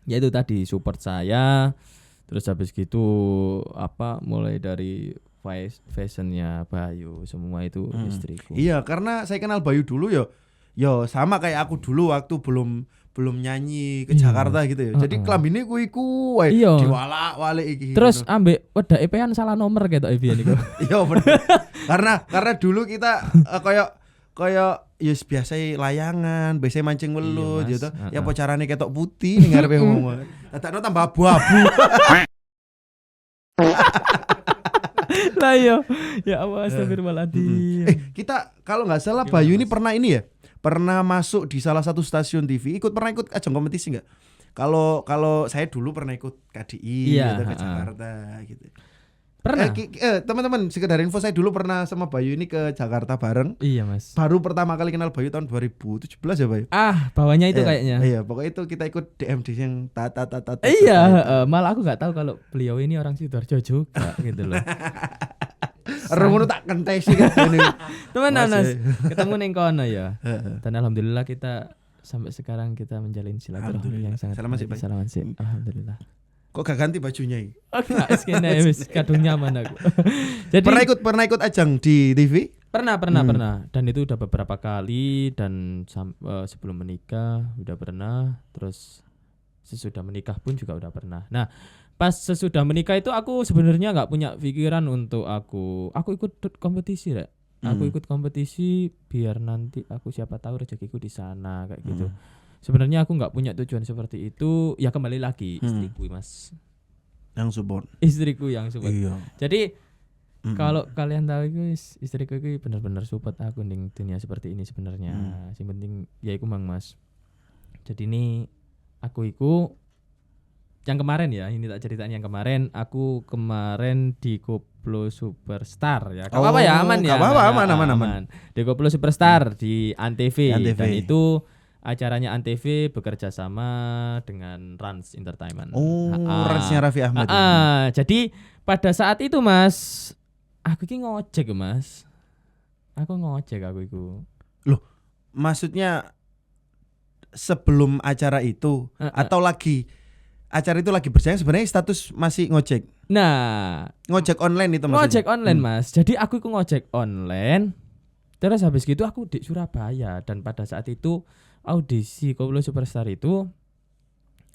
ya itu tadi support saya. Terus habis gitu apa mulai dari fashionnya Bayu semua itu istriku. Iya, karena saya kenal Bayu dulu yo sama kayak aku dulu waktu belum nyanyi ke Jakarta gitu ya. Jadi klambine iku wae Iya. diwalak-walik iki. Terus ambek wedake pean salah nomor ketok Evian iku. Iya bener. karena dulu kita kayak ya biasa layangan, biasa mancing welut Iya, Mas. gitu. Ya apa carane ketok putih ning ngarepe ngomong. Dadakno tambah abu-abu. Lah yo. Ya Allah astagfirullahaladzim. Kita kalau nggak salah Bayu ini pernah masuk di salah satu stasiun TV, pernah ikut ajang kompetisi nggak? Kalau saya dulu pernah ikut KDI Iya, gitu, ke Jakarta gitu. Pernah? Teman-teman sekedar info, saya dulu pernah sama Bayu ini ke Jakarta bareng. Iya Mas. Baru pertama kali kenal Bayu tahun 2017 ya Bayu. Bawahnya itu Iya, kayaknya. Iya, pokoknya itu kita ikut DMD yang tata. Iya, malah aku nggak tahu kalau beliau ini orang Sidoarjo juga gitu loh. Romono tak kentesi kan ini. Temenan Mas, Masih. ketemu ning kono ya. Dan alhamdulillah kita sampai sekarang kita menjalin silaturahmi yang sangat Salaman sih, Pak. Salaman sih. Alhamdulillah. Kok gak ganti bajunya ini? Enggak, skena wis kadung nyaman aku. Jadi Pernah ikut ajang di TV? pernah. Dan itu udah beberapa kali dan sebelum menikah udah pernah, terus sesudah menikah pun juga udah pernah. Nah, pas sesudah menikah itu aku sebenarnya nggak punya pikiran untuk aku ikut kompetisi Rek. Aku ikut kompetisi biar nanti aku siapa tahu rezekiku di sana kayak gitu. Sebenarnya aku nggak punya tujuan seperti itu. Ya kembali lagi istriku Mas. Yang support. Istriku yang support. Iya. Jadi kalau kalian tahu istriku itu benar-benar support aku di dunia seperti ini sebenarnya. Yang penting ya iku Mang Mas. Jadi ini aku yang kemarin ya, ini tak ceritain yang kemarin. Aku kemarin di Koplo Superstar ya. Apa ya aman ya. Aman. Di Koplo Superstar di Antv. Antv. Dan itu acaranya Antv bekerja sama dengan Rans Entertainment. Ransnya Raffi Ahmad. Jadi pada saat itu Mas, aku ki ngojek Mas. Aku iku. Loh, maksudnya sebelum acara itu atau lagi acara itu lagi berjalan sebenarnya status masih ngojek. Nah, Ngojek online itu maksudnya. ngojek online Mas. Jadi aku iku ngojek online. Terus habis gitu aku di Surabaya dan pada saat itu audisi Koplo Superstar itu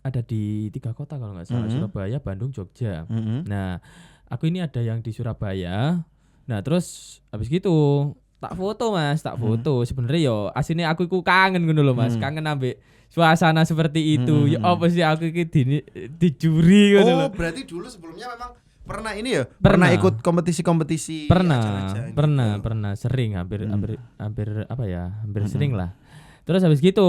ada di 3 kota kalau nggak salah, Surabaya, Bandung, Jogja. Nah, aku ini ada yang di Surabaya. Nah, terus habis gitu tak foto Mas, Sebenarnya yo asine aku iku kangen ngono lho Mas, kangen ambek suasana seperti itu. Ya apa sih aku iki di juri ngono lho. Berarti dulu sebelumnya memang pernah ini ya? Pernah Ikut kompetisi-kompetisi acara-acara gitu. Pernah sering hampir apa ya? Hampir sering lah. Terus habis gitu,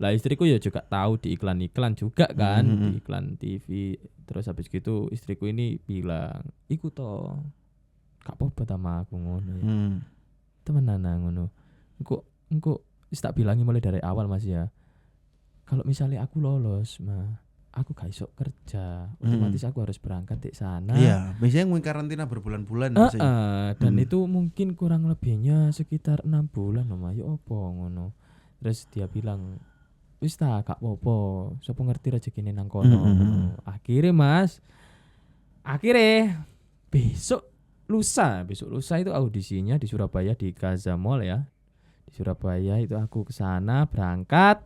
lah istriku ya juga tahu di iklan-iklan juga kan, di iklan TV. Terus habis gitu istriku ini bilang, "Iku to. Gak apa-apa sama aku ngono ya." Temenan ngono. Engko wis tak bilangi mulai dari awal Mas ya. Kalau misalnya aku lolos, aku gak iso kerja. Otomatis aku harus berangkat di sana. Iya, biasanya ngomong karantina berbulan-bulan biasanya. Dan itu mungkin kurang lebihnya sekitar 6 bulan loh, ya opo ngono. Terus dia bilang, wis ta gak apa-apa, sapa ngerti rezekine nang kono. Akhirnya Mas, besok lusa itu audisinya di Surabaya di Gaza Mall ya. Di Surabaya itu aku ke sana berangkat.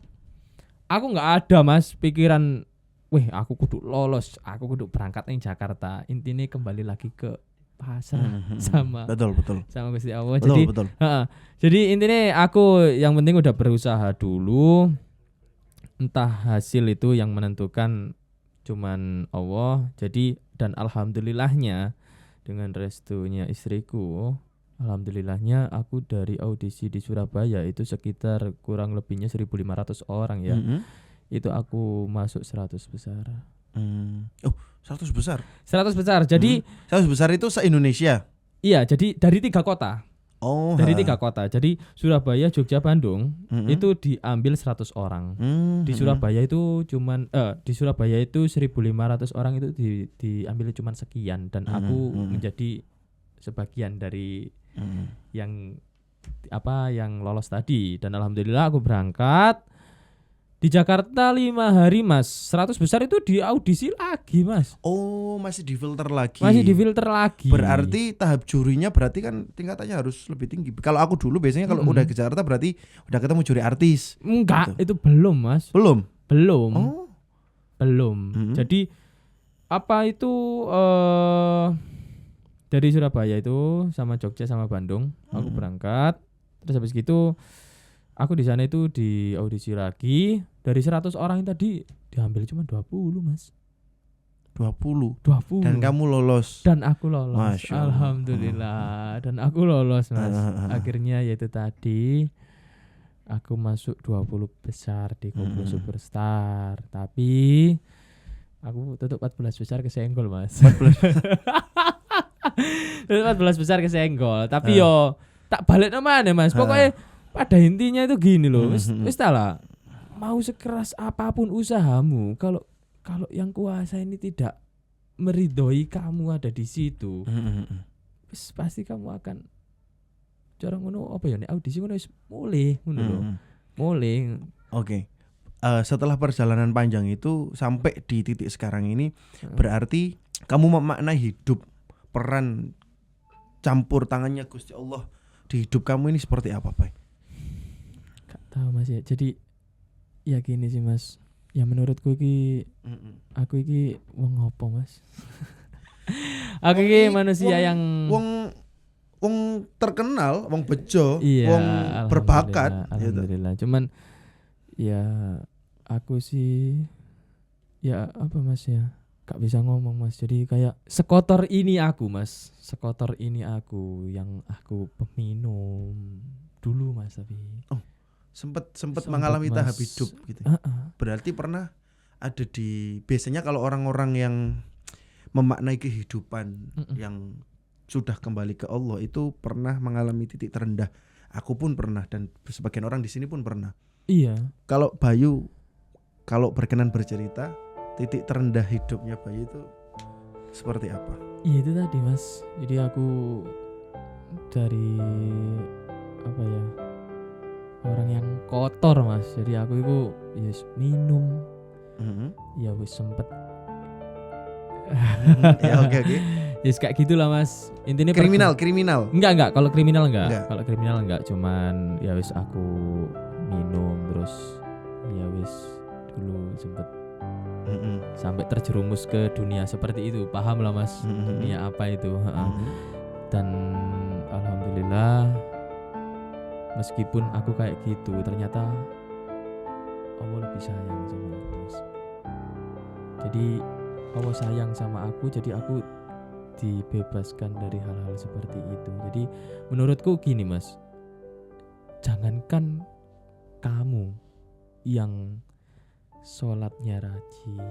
Aku nggak ada Mas pikiran, weh aku kudu lolos, aku kudu berangkat ning Jakarta. Intinya kembali lagi ke pasrah sama Betul. sama Gusti Allah. Betul. Jadi intinya aku yang penting udah berusaha dulu. Entah hasil itu yang menentukan cuman Allah. Jadi dan alhamdulillahnya dengan restunya istriku, alhamdulillahnya aku dari audisi di Surabaya itu sekitar kurang lebihnya 1.500 orang ya. Itu aku masuk 100 besar. Oh, 100 besar. 100 besar. Jadi 100 besar itu se-Indonesia. iya, jadi dari 3 kota. Oh. Dari 3 kota. Jadi Surabaya, Jogja, Bandung itu diambil 100 orang. Di Surabaya itu cuman di Surabaya itu 1.500 orang itu diambil cuman sekian dan aku menjadi sebagian dari yang yang lolos tadi dan alhamdulillah aku berangkat. Di Jakarta 5 hari Mas, 100 besar itu di audisi lagi Mas. Oh, masih difilter lagi. Masih difilter lagi. Berarti tahap jurinya berarti kan tingkatannya harus lebih tinggi. Kalau aku dulu biasanya kalau udah ke Jakarta berarti udah ketemu juri artis. Enggak, Gitu. itu belum Mas. Belum. Belum. Oh. Belum. Jadi apa itu dari Surabaya itu sama Jogja sama Bandung aku berangkat. Terus habis gitu aku di sana itu di audisi lagi. Dari 100 orang yang tadi diambil cuma 20 Mas. 20. 20. Dan kamu lolos. Dan aku lolos. Masya Allah. Alhamdulillah. Dan aku lolos Mas. Akhirnya yaitu tadi aku masuk 20 besar di Koplo Superstar. Tapi aku tutup 14 besar kesenggol Mas. 14 besar kesenggol. Tapi yo tak balik namanya Mas. Pokoknya pada intinya itu gini loh. Wis lah. Mau sekeras apapun usahamu, kalau yang kuasa ini tidak meridhoi kamu ada di situ, wis pasti kamu akan cara ngono apa ya nek audisi ngono wis mulih ngono lho. Mulih. Oke. Setelah perjalanan panjang itu sampai di titik sekarang ini berarti kamu memaknai hidup, peran campur tangannya Gusti Allah di hidup kamu ini seperti apa, Pak? Gak tahu Mas ya. Jadi ya gini sih Mas. Ya menurutku iki aku iki wong apa Mas? Aku iki manusia yang wong terkenal, wong bejo, iya, wong berbakat gitu. Alhamdulillah. Cuman ya aku sih ya apa Mas ya? Gak bisa ngomong Mas. Jadi kayak sekotor ini aku Mas. Sekotor ini aku yang aku peminum dulu Mas tapi. Sempat mengalami Mas. tahap hidup gitu. Berarti pernah ada di biasanya kalau orang-orang yang memaknai kehidupan yang sudah kembali ke Allah itu pernah mengalami titik terendah. Aku pun pernah dan sebagian orang di sini pun pernah. Iya. Kalau Bayu kalau berkenan bercerita, titik terendah hidupnya Bayu itu seperti apa? Iya itu tadi Mas. Jadi aku dari apa ya? Orang yang kotor Mas. Jadi aku itu ya minum. Ya wis sempet. Ya oke. Yes kayak gitulah Mas. Intinya Kriminal. Enggak. Kalau kriminal enggak. Kalau kriminal enggak. Cuman ya wis aku minum terus ya wis dulu sempet sampai terjerumus ke dunia seperti itu. Paham lah Mas. Dunia apa itu. Dan alhamdulillah meskipun aku kayak gitu ternyata Allah lebih sayang sama aku Mas. Jadi Allah sayang sama aku, jadi aku dibebaskan dari hal-hal seperti itu. Jadi menurutku gini Mas, jangankan kamu yang sholatnya rajin,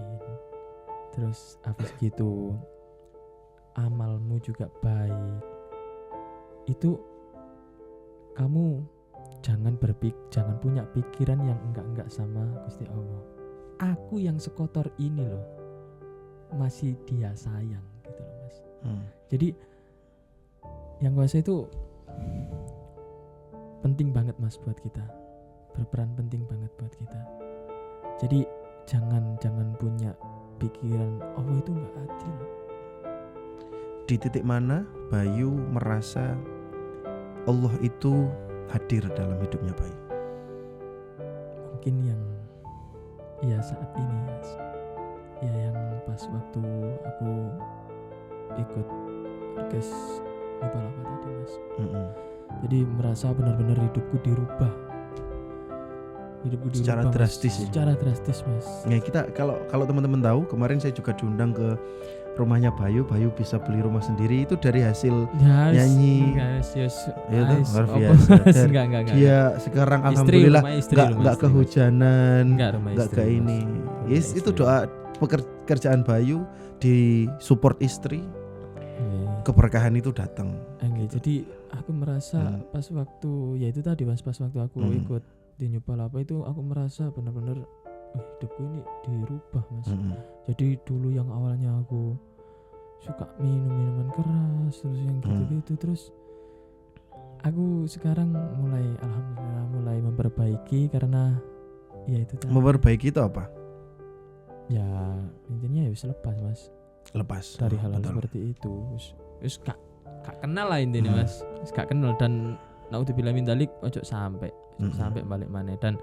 terus habis gitu amalmu juga baik, itu kamu jangan punya pikiran yang enggak sama Gusti Allah. Aku yang sekotor ini loh masih Dia sayang gitu loh Mas. Jadi yang kuasa itu penting banget Mas buat kita, berperan penting banget buat kita. Jadi jangan punya pikiran Allah itu nggak adil. Di titik mana Bayu merasa Allah itu hadir dalam hidupnya Bayu? Mungkin yang ya saat ini Mas. Ya yang pas waktu aku ikut orkes Nipalapa tadi Mas. Jadi merasa benar-benar hidupku dirubah. Secara Mas. drastis ya? Secara drastis Mas. Ya kita kalau teman-teman tahu, kemarin saya juga diundang ke rumahnya Bayu bisa beli rumah sendiri itu dari hasil nyanyi. Yes, Ya tuh, luar apa, biasa. Mas? Dan Enggak. Dia sekarang Istri, alhamdulillah rumah istri, nggak rumah istri, Mas. kehujanan, Enggak rumah nggak istri, ke Mas. ini. Rumah Yes, itu istri. doa pekerjaan Bayu di support istri, Iya. keberkahan itu datang. Oke, jadi aku merasa pas waktu ya itu tadi Mas, pas waktu aku ikut di Nipalapa itu aku merasa benar-benar hidupku ini dirubah Mas. Jadi dulu yang awalnya aku suka minum minuman keras terus yang gitu-gitu terus aku sekarang alhamdulillah mulai memperbaiki karena ya itu tadi. Memperbaiki itu apa? Ya intinya ya wis lepas Mas Lepas dari hal-hal betul. seperti itu. Wis gak kenal lah intinya Mas. Wis gak kenal dan naudzubillah min dzalik ojo sampai balik mana dan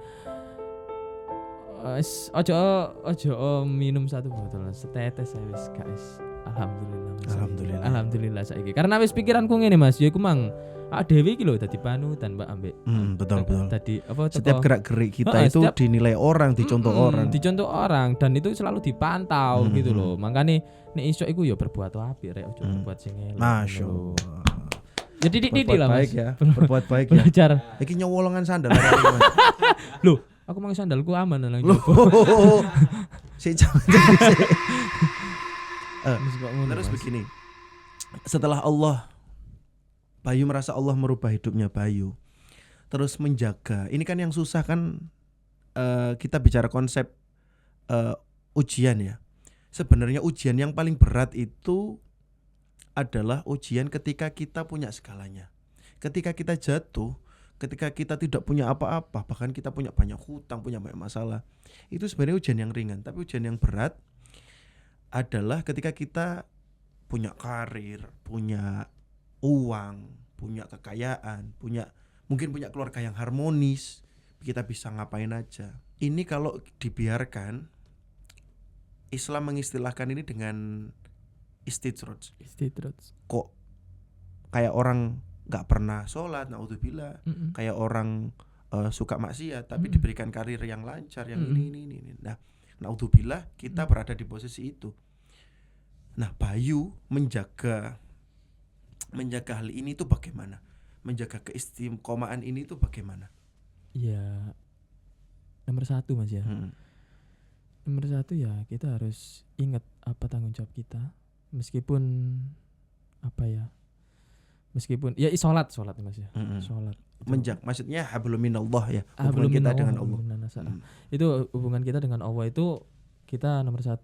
ojo minum satu botol setetes saya wis guys. Alhamdulillah Mas. Alhamdulillah saiki. Karena wis pikiranku ngene Mas, ya iku mang dewe iki lho dadi panutan Mbak ambek. Betul. Tadi apa Setiap gerak-gerik kita Heeh, itu dinilai orang, dicontoh orang. Dicontoh orang dan itu selalu dipantau gitu loh. Makanya nek iso iku ya berbuat apik rek ojo berbuat sing elek. Masya Allah. Jadi didik Berbuat lah Mas. baik ya, berbuat baik ya. Belajar. Iki nyowolongan sandal hari, Mas. Loh, aku mang sandalku aman nang Loh. jopo. Si jangan. Terus begini. Setelah Bayu merasa Allah merubah hidupnya Bayu. Terus menjaga. Ini kan yang susah kan kita bicara konsep ujian ya. Sebenarnya ujian yang paling berat itu adalah ujian ketika kita punya segalanya. Ketika kita jatuh, ketika kita tidak punya apa-apa, bahkan kita punya banyak hutang, punya banyak masalah. Itu sebenarnya ujian yang ringan, tapi ujian yang berat adalah ketika kita punya karir, punya uang, punya kekayaan, mungkin punya keluarga yang harmonis, kita bisa ngapain aja. Ini kalau dibiarkan, Islam mengistilahkan ini dengan istidroj. Kok kayak orang nggak pernah sholat, naudzubillah, kayak orang suka maksiat, tapi diberikan karir yang lancar, yang ini. Nah, naudzubillah kita berada di posisi itu. Nah, Bayu menjaga hal ini itu bagaimana? Menjaga keistiqomahan ini itu bagaimana? Ya nomor 1 Mas ya. Nomor 1 ya kita harus ingat apa tanggung jawab kita. Meskipun ya sholat Mas ya. Sholat. Maksudnya hablum minallah ya, hubungan kita dengan Allah. Itu hubungan kita dengan Allah itu kita nomor 1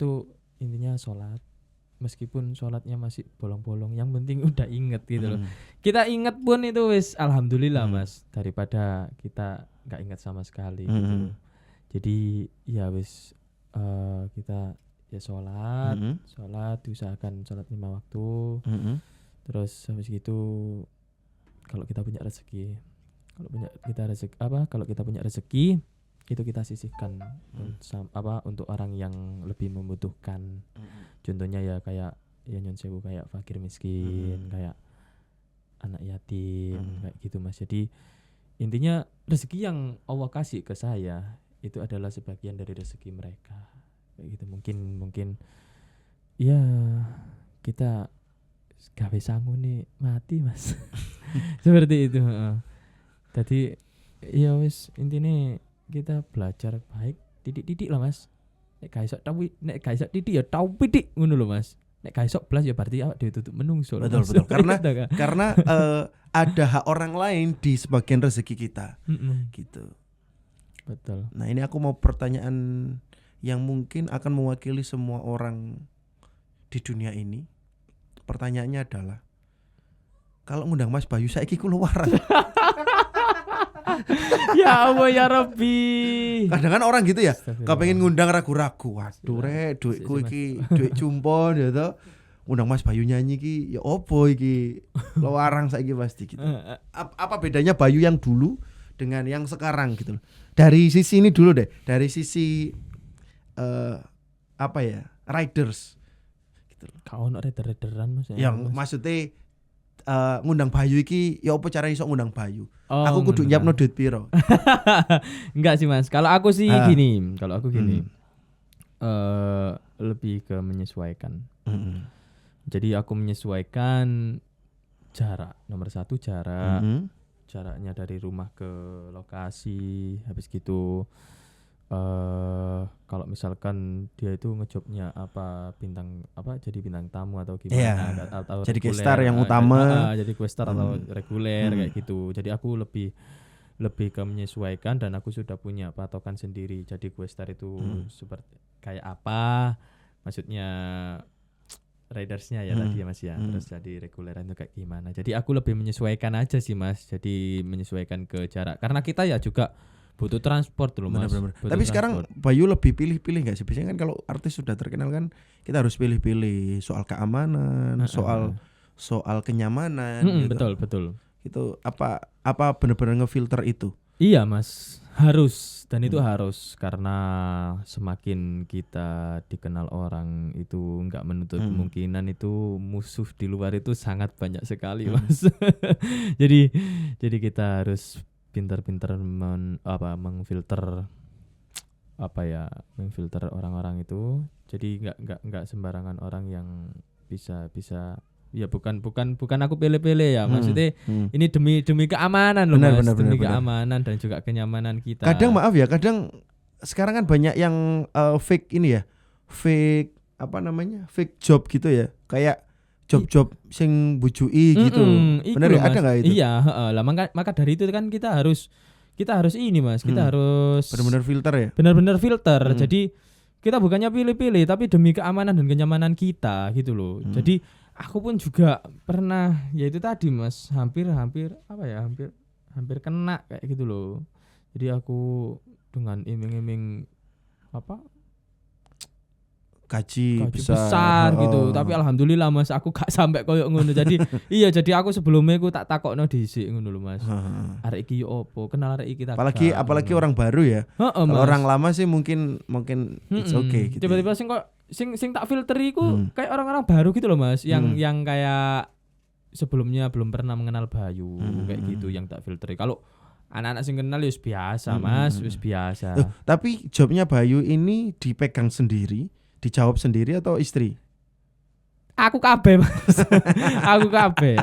intinya sholat. Meskipun sholatnya masih bolong-bolong, yang penting udah inget gitu loh. Kita inget pun itu wis alhamdulillah Mas, daripada kita nggak ingat sama sekali gitu. Jadi ya wis kita ya sholat diusahakan sholat 5 waktu. Terus habis gitu kalau kita punya rezeki itu kita sisihkan untuk orang yang lebih membutuhkan. Contohnya ya kayak ya nyon sewu kayak fakir miskin, kayak anak yatim, kayak gitu Mas. Jadi intinya rezeki yang Allah kasih ke saya itu adalah sebagian dari rezeki mereka. Kayak gitu mungkin ya kita gawe sangu nih mati Mas. Seperti itu. Jadi ya wis intinya kita belajar baik didik lah Mas. Nek gak iso didik ya tau pidik ngono lho Mas. Nek gak iso blas ya berarti awak dhewe tutup menungso. Betul. Karena ada hak orang lain di sebagian rezeki kita. Gitu. Betul. Nah, ini aku mau pertanyaan yang mungkin akan mewakili semua orang di dunia ini. Pertanyaannya adalah, kalau ngundang Mas Bayu saiki keluaran. Ya Allah ya Rabbi. Kadang kan orang gitu ya, Astagfirullah. kepengen ngundang ragu-ragu. Waduh rek, duitku iki, duit cumpon ya toh. Undang Mas Bayu nyanyi ki, ya opo iki? Larang saiki pasti gitu. Apa bedanya Bayu yang dulu dengan yang sekarang gitu loh. Dari sisi ini dulu deh, dari sisi apa ya? Riders. Gitu loh. Kau ono reder-rederan Mas. Yang maksudnya ngundang Bayu iki ya apa cara iso ngundang Bayu? Oh, Aku kudu ngundang. nyiapno duit piro? Enggak sih Mas. Kalau aku sih gini, Hmm. lebih ke menyesuaikan. Mm-mm. Jadi aku menyesuaikan jarak. Nomor 1 jarak. Mm-mm. Jaraknya dari rumah ke lokasi. Habis gitu kalau misalkan dia itu ngejobnya apa bintang apa jadi bintang tamu atau gimana Iya. atau Jadi reguler, guest-star yang utama. jadi guest star atau reguler Hmm. kayak gitu. Jadi aku lebih ke menyesuaikan dan aku sudah punya patokan sendiri. Jadi guest star itu seperti kayak apa maksudnya ridersnya ya tadi ya Mas ya. Terus jadi reguler itu kayak gimana. Jadi aku lebih menyesuaikan aja sih Mas. Jadi menyesuaikan ke jarak karena kita ya juga butuh transport dulu Mas. Benar-benar. Butuh Tapi sekarang transport. Bayu lebih pilih-pilih nggak sih? Biasanya kan kalau artis sudah terkenal kan kita harus pilih-pilih soal keamanan, soal kenyamanan. Gitu. betul. Itu apa benar-benar ngefilter itu? Iya Mas, harus dan itu harus karena semakin kita dikenal orang itu nggak menutup kemungkinan itu musuh di luar itu sangat banyak sekali Mas. jadi kita harus pintar-pintar mengfilter mengfilter orang-orang itu. Jadi nggak sembarangan orang yang bisa ya bukan aku pilih-pilih ya maksudnya ini demi keamanan loh Benar, Mas, benar, demi benar, benar. keamanan dan juga kenyamanan kita. Kadang maaf ya, kadang sekarang kan banyak yang fake ini ya, fake apa namanya, fake job gitu ya, kayak job-job sing bujui gitu. Iku Bener loh, ya, ada Mas. nggak itu? Iya, lah maka dari itu kan kita harus ini Mas, kita harus Benar-benar filter ya. benar-benar filter. Jadi kita bukannya pilih-pilih tapi demi keamanan dan kenyamanan kita gitu loh. Jadi aku pun juga pernah ya itu tadi Mas, hampir kena kayak gitu loh. Jadi aku dengan iming-iming Gaji gaji besar gitu. Tapi alhamdulillah Mas, aku gak sampai koyo ngono. Jadi jadi aku sebelumnya aku tak takokno dhisik ngono lho Mas. Arek iki yo opo? Kenal arek iki tak. apalagi orang baru ya. Kalau orang lama sih mungkin it's okay gitu. Tiba-tiba sing tak filter iku kayak orang-orang baru gitu loh Mas, yang kayak sebelumnya belum pernah mengenal Bayu kayak gitu yang tak filteri. Kalau anak-anak sing kenal ya biasa Mas, wis biasa. Tapi jobnya Bayu ini dipegang sendiri, dijawab sendiri atau istri? Aku kabeh Mas. aku kabeh.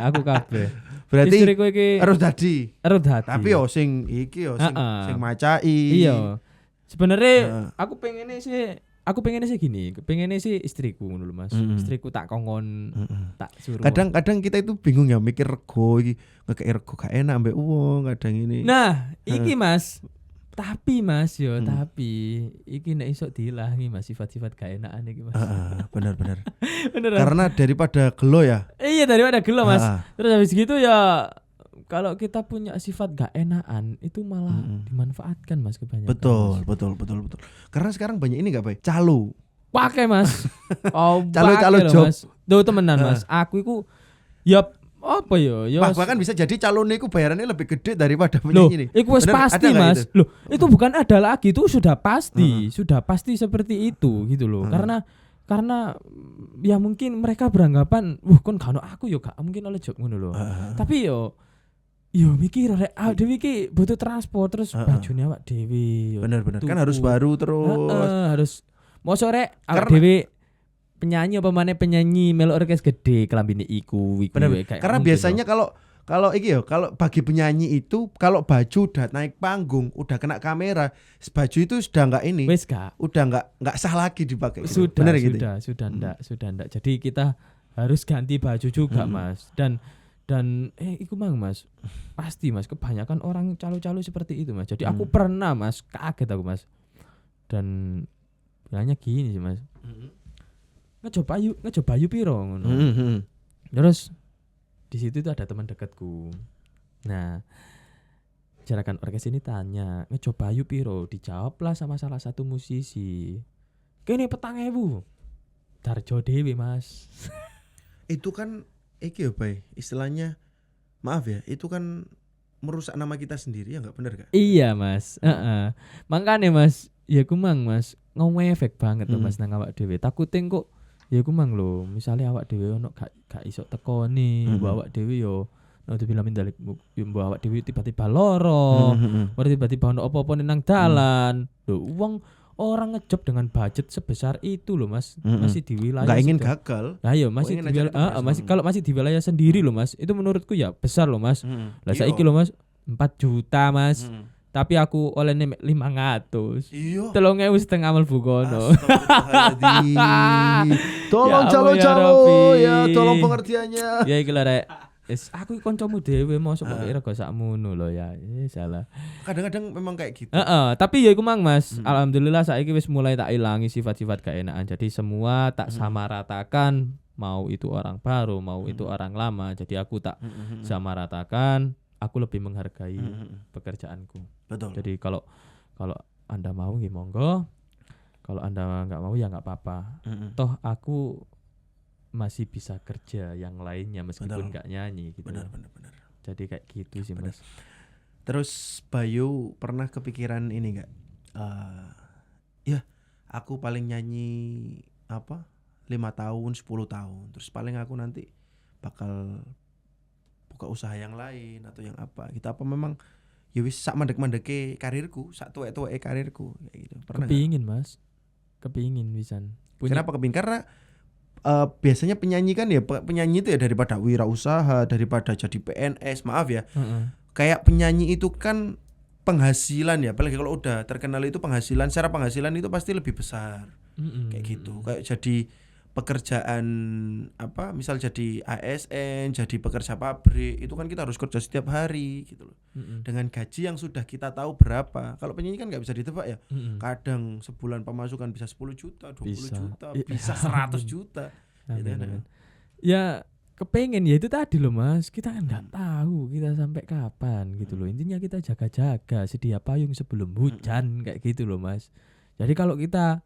Berarti istriku iki harus dadi. dadi. Tapi yo sing iki yo sing macai. Iya. Sebenarnya aku pengennya sih gini, pengennya sih istriku ngono lho Mas. Istriku tak kongkon, tak suruh. Kadang kita itu bingung ya mikir rego iki, ngekek rego gak enak ambek wong kadang ini. Nah, iki Mas. Tapi Mas tapi iki nek iso diilangi Mas sifat-sifat gak enakan iki Mas. Benar. Beneran. Karena daripada gelo ya. Iya daripada gelo Mas. Terus habis gitu ya kalau kita punya sifat gak enakan itu malah dimanfaatkan Mas kebanyakan. Betul. Karena sekarang banyak ini gak baik. Calo. Pakai Mas. Oh, Calo pakai loh, job. Mas. Duh temenan Mas. Aku iku ya apa ya? Bahkan bisa jadi calonnya iku bayarannya lebih gede daripada Loh, penyanyi ini. itu wis Bener, pasti ada nggak Mas. itu? Loh, itu bukan ada lagi, itu sudah pasti seperti itu gitu loh. Karena ya mungkin mereka beranggapan, wah kon gak ono aku yo gak mungkin oleh job ngono loh. Tapi yo mikir rek dhewe iki butuh transport terus bajune awak dhewe. Bener. Kan harus baru terus. Harus mosok rek awak dhewe penyanyi apa maneh penyanyi melu orkes gede kelambine iku Bener. kayak Karena mungkin biasanya kalau iki yo, kalau bagi penyanyi itu kalau baju udah naik panggung, udah kena kamera, baju itu sudah enggak ini. wis gak Udah enggak sah lagi dipakai. Gitu. Bener gitu. Sudah ndak. Jadi kita harus ganti baju juga Mas. Dan iku mang Mas. Pasti Mas, kebanyakan orang calo-calo seperti itu Mas. Jadi aku pernah Mas, kaget aku Mas. Dan bilangnya gini sih Mas. Ngejob Bayu piro ngono. Terus di situ itu ada teman dekatku. Nah, Jarakan orkes ini tanya, ngecoba Bayu piro? Dijawablah sama salah satu musisi. Kene 4.000. Darjo dhewe, Mas. Itu kan iki ya, Bay. Istilahnya maaf ya, itu kan merusak nama kita sendiri ya enggak bener gak? Iya, Mas. Heeh. Makane, Mas, ya ku mang, Mas, ngefek banget to, Mas, nang awak dhewe. Takute kok ya ku mang lho, misale awak dhewe ono gak iso tekoni, awak dhewe yo dibilang mindalik mbok awak dhewe tiba-tiba loro. Ora tiba-tiba ono apa-apa nang dalan. Lho, wong orang ngejob dengan budget sebesar itu loh, Mas. Masih di wilayah Enggak ingin sudah- gagal. Nah, iya masih ingin di aja wilayah, itu masih beres. kalau masih di wilayah sendiri loh, Mas. Itu menurutku ya besar loh, Mas. Lah saiki loh, Mas, 4 juta, Mas. Tapi aku oleh 500. Iya. 3.500 mlebu kono. Astagfirullahaladzim. Tolong Ya calo Allah, ya calo Rabbi. ya, tolong pengertiannya. Ya iki lho rek. Aku kancamu dhewe mosok kok kira gak sakmono lho ya. Salah. Kadang-kadang memang kayak gitu. Tapi ya iku mang, Mas. Alhamdulillah saiki wis mulai tak ilangi sifat-sifat gak enakan. Jadi semua tak samaratakan, mau itu orang baru, mau itu orang lama. Jadi aku tak samaratakan, aku lebih menghargai pekerjaanku. Betul. Jadi kalau Anda mau ya monggo. Kalau Anda nggak mau ya nggak apa-apa. Toh aku masih bisa kerja yang lainnya meskipun Betul. nggak nyanyi gitu. Benar. Jadi kayak gitu sih, Benar. Mas. Terus Bayu pernah kepikiran ini enggak? Ya, aku paling nyanyi 5 tahun, 10 tahun. Terus paling aku nanti bakal buka usaha yang lain atau yang apa. Gitu apa memang ya wis sak mandek-mandeke karirku, sak tuwek-tuweke karirku kayak gitu. Pernah nggak? Kepingin, Mas. Kepingin pisan. Kenapa kepingin? Karena biasanya penyanyi kan ya penyanyi itu ya daripada wirausaha, daripada jadi PNS, maaf ya. Kayak penyanyi itu kan penghasilan ya, apalagi kalau udah terkenal itu penghasilan, secara penghasilan itu pasti lebih besar. Kayak gitu. Kayak jadi pekerjaan misal jadi ASN, jadi pekerja pabrik, itu kan kita harus kerja setiap hari gitu loh. Dengan gaji yang sudah kita tahu berapa. Kalau penyanyi kan nggak bisa ditebak ya. Kadang sebulan pemasukan bisa 10 juta, 20 Bisa. juta, bisa 100 juta. Gitu kan. Amin. Ya kepengen ya itu tadi loh, Mas. Kita kan nggak tahu kita sampai kapan gitu loh. Intinya kita jaga-jaga, sedia payung sebelum hujan kayak gitu loh, Mas. Jadi kalau kita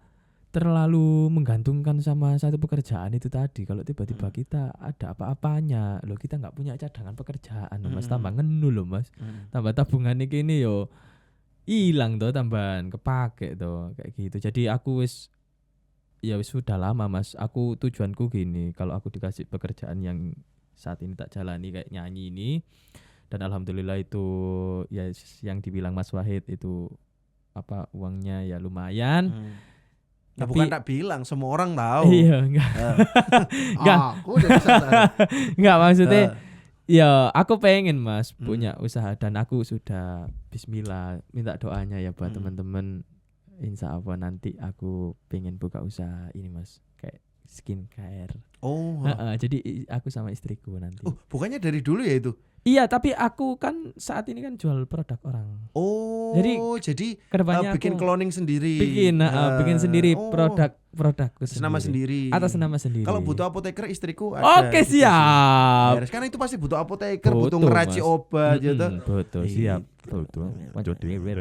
terlalu menggantungkan sama satu pekerjaan itu tadi, kalau tiba-tiba kita ada apa-apanya loh, kita nggak punya cadangan pekerjaan loh, Mas, tambah ngenu loh, Mas, tambah tabungan ini yo hilang tuh, tambahan kepake tuh kayak gitu. Jadi aku wis sudah lama, Mas, aku tujuanku gini, kalau aku dikasih pekerjaan yang saat ini tak jalani kayak nyanyi ini, dan alhamdulillah itu ya yang dibilang Mas Wahid itu uangnya ya lumayan. Nah, Tapi- bukan tak bilang, semua orang tahu. Iya, enggak. Enggak. Aku udah bisa tahu. Enggak, maksudnya ya aku pengen, Mas, punya usaha, dan aku sudah bismillah minta doanya ya buat teman-teman. Insya Allah nanti aku pengen buka usaha ini, Mas, kayak skincare. Jadi aku sama istriku nanti. Bukannya dari dulu ya itu? Iya, tapi aku kan saat ini kan jual produk orang. Jadi kedepannya bikin aku cloning sendiri. bikin sendiri produkku atas nama sendiri. Atas nama sendiri. Kalau butuh apoteker istriku ada. Oke, gitu sih. siap. Beres. Karena itu pasti butuh apoteker, butuh Butuh, ngeraci Mas. obat gitu. Betul, Iya. siap. Betul. Maju dhewe.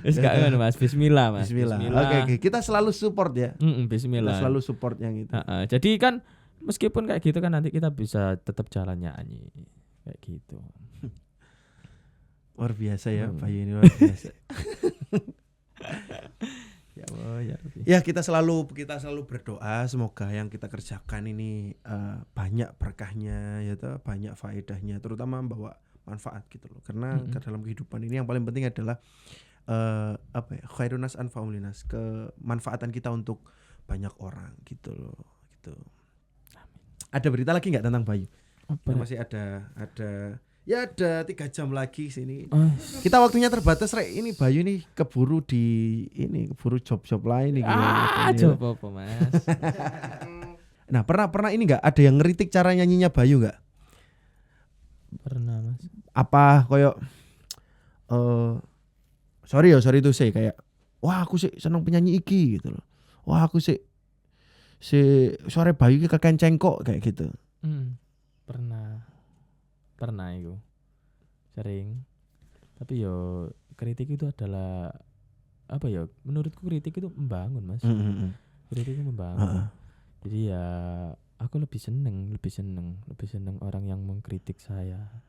Wis gak ngono, Mas. Bismillah, Mas. Bismillah. Oke, kita selalu support ya. Bismillah. Kita selalu support yang itu. Jadi kan meskipun kayak gitu kan nanti kita bisa tetap jalan nyanyi kayak gitu. Luar biasa ya, Bayu ini luar biasa. Ya Allah, ya Rabbi. Ya, kita selalu berdoa semoga yang kita kerjakan ini banyak berkahnya ya toh, banyak faedahnya, terutama membawa manfaat gitu loh. Karena dalam kehidupan ini yang paling penting adalah khairunas anfa'ulinas, kemanfaatan kita untuk banyak orang gitu loh, gitu. Ada berita lagi nggak tentang Bayu? Masih ada 3 jam lagi sini. Kita waktunya terbatas, Rek. Ini Bayu nih keburu job lain nih. Coba apa, Mas? Nah, pernah ini nggak ada yang ngeritik cara nyanyinya Bayu nggak? Pernah, Mas. Apa koyo sorry itu sih kayak wah aku sih seneng penyanyi iki gitu loh. Wah aku sih suara Bayu iki kekenceng kok kayak gitu. Pernah. pernah itu sering. Tapi yo kritik itu adalah apa ya? Menurutku kritik itu membangun, Mas. Kritik itu membangun. Jadi ya aku lebih seneng orang yang mengkritik saya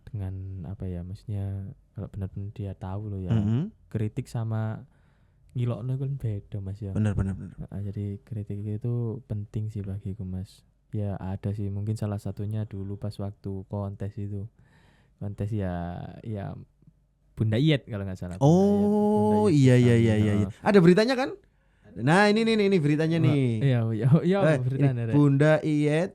dengan apa ya? Maksudnya kalau benar-benar dia tahu loh ya. Kritik sama ngilokno kan beda, Mas ya. Benar. Jadi kritik itu penting sih bagiku, Mas. Ya ada sih mungkin salah satunya dulu pas waktu kontes itu. Kontes ya Bunda Iyet kalau nggak salah. Oh iya. Ada beritanya kan? Nah ini beritanya nih. Iya beritanya. Bunda Iyet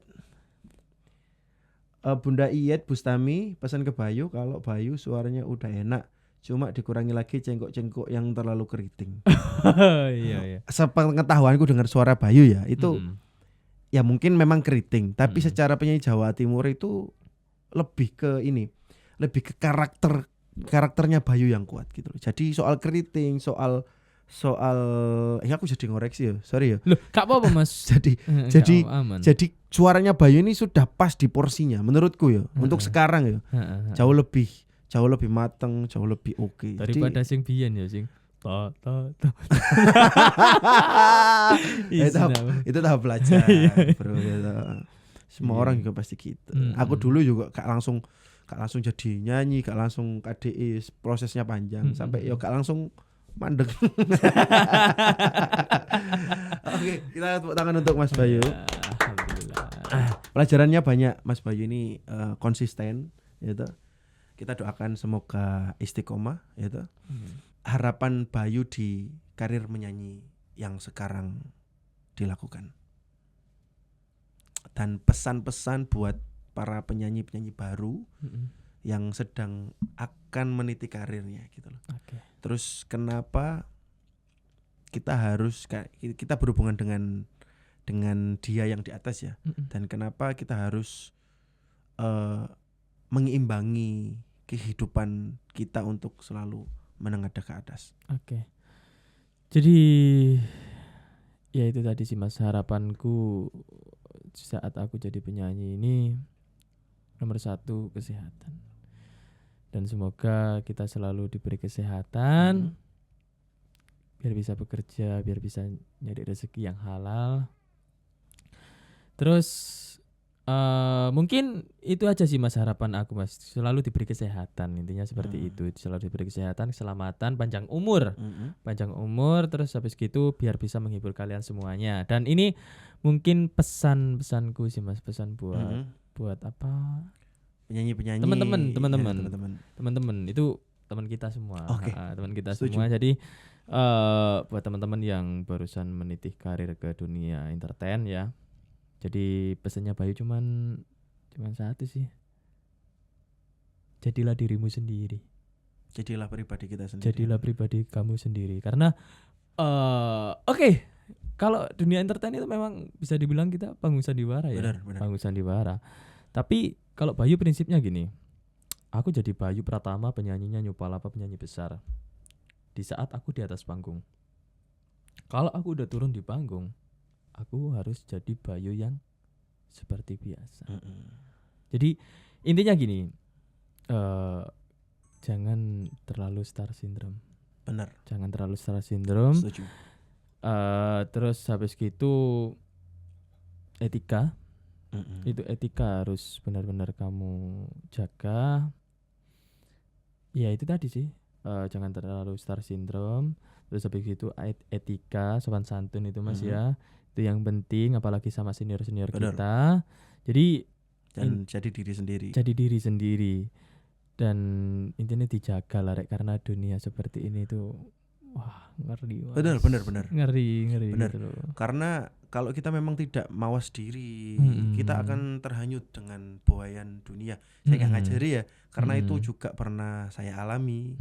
Bustami pesan ke Bayu kalau Bayu suaranya udah enak, cuma dikurangi lagi cengkok-cengkok yang terlalu keriting. Iya. Sepengetahuanku dengar suara Bayu ya itu ya mungkin memang keriting, tapi secara penyanyi Jawa Timur itu lebih ke karakternya Bayu yang kuat gitu loh. Jadi soal keriting, soal ya aku jadi ngoreksi ya, sorry ya. Loh, gak apa-apa, Mas. jadi suaranya Bayu ini sudah pas di porsinya menurutku ya. Untuk sekarang ya. Jauh lebih mateng, jauh lebih oke. Daripada sing biyen ya sing itu tahap belajar, bro. Gitu. Semua orang juga pasti gitu. Aku dulu juga gak langsung jadi nyanyi, gak langsung KDI, prosesnya panjang sampai ya gak langsung mandek. Oke, kita tepuk tangan untuk Mas Bayu. Alhamdulillah. Pelajarannya banyak, Mas Bayu ini konsisten, gitu. Kita doakan semoga istiqomah, gitu. Harapan Bayu di karir menyanyi yang sekarang dilakukan. Dan pesan-pesan buat para penyanyi-penyanyi baru yang sedang akan meniti karirnya gitu loh. Okay. Terus kenapa kita berhubungan dengan dia yang di atas ya, dan kenapa kita harus mengimbangi kehidupan kita untuk selalu menengadah ke atas. Oke. Jadi ya itu tadi sih, Mas, harapanku saat aku jadi penyanyi ini nomor 1 kesehatan. Dan semoga kita selalu diberi kesehatan biar bisa bekerja, biar bisa nyari rezeki yang halal. Terus mungkin itu aja sih, Mas, harapan aku, Mas. Selalu diberi kesehatan, intinya seperti itu. Selalu diberi kesehatan, keselamatan, panjang umur. Panjang umur, terus habis gitu biar bisa menghibur kalian semuanya. Dan ini mungkin pesanku sih, Mas, pesan buat apa? Penyanyi-penyanyi, teman-teman itu teman kita semua. Teman kita Setuju. semua. Jadi buat teman-teman yang barusan meniti karir ke dunia entertain ya. Jadi pesannya Bayu cuman satu sih. Jadilah dirimu sendiri. Jadilah pribadi kita sendiri. Jadilah pribadi kamu sendiri. Karena kalau dunia entertain itu memang bisa dibilang kita panggung sandiwara ya. Benar. Panggung sandiwara. Tapi kalau Bayu prinsipnya gini. Aku jadi Bayu Pratama, penyanyinya Nyupalapa, penyanyi besar. Di saat aku di atas panggung. Kalau aku udah turun di panggung, aku harus jadi Bayu yang seperti biasa. Jadi intinya gini, jangan terlalu star syndrome. Benar. Jangan terlalu star syndrome. Setuju. Terus habis gitu etika. Itu etika harus benar-benar kamu jaga. Ya itu tadi sih, jangan terlalu star syndrome. Terus habis itu etika, sopan santun itu, Mas, ya. Itu yang penting, apalagi sama senior-senior kita. Jadi jadi diri sendiri. Jadi diri sendiri. Dan intinya dijaga lah, karena dunia seperti ini tuh wah, ngeri. Benar. Ngeri Benar. gitu loh. Karena kalau kita memang tidak mawas diri, kita akan terhanyut dengan buayan dunia. Saya nggak ngajari ya, karena itu juga pernah saya alami.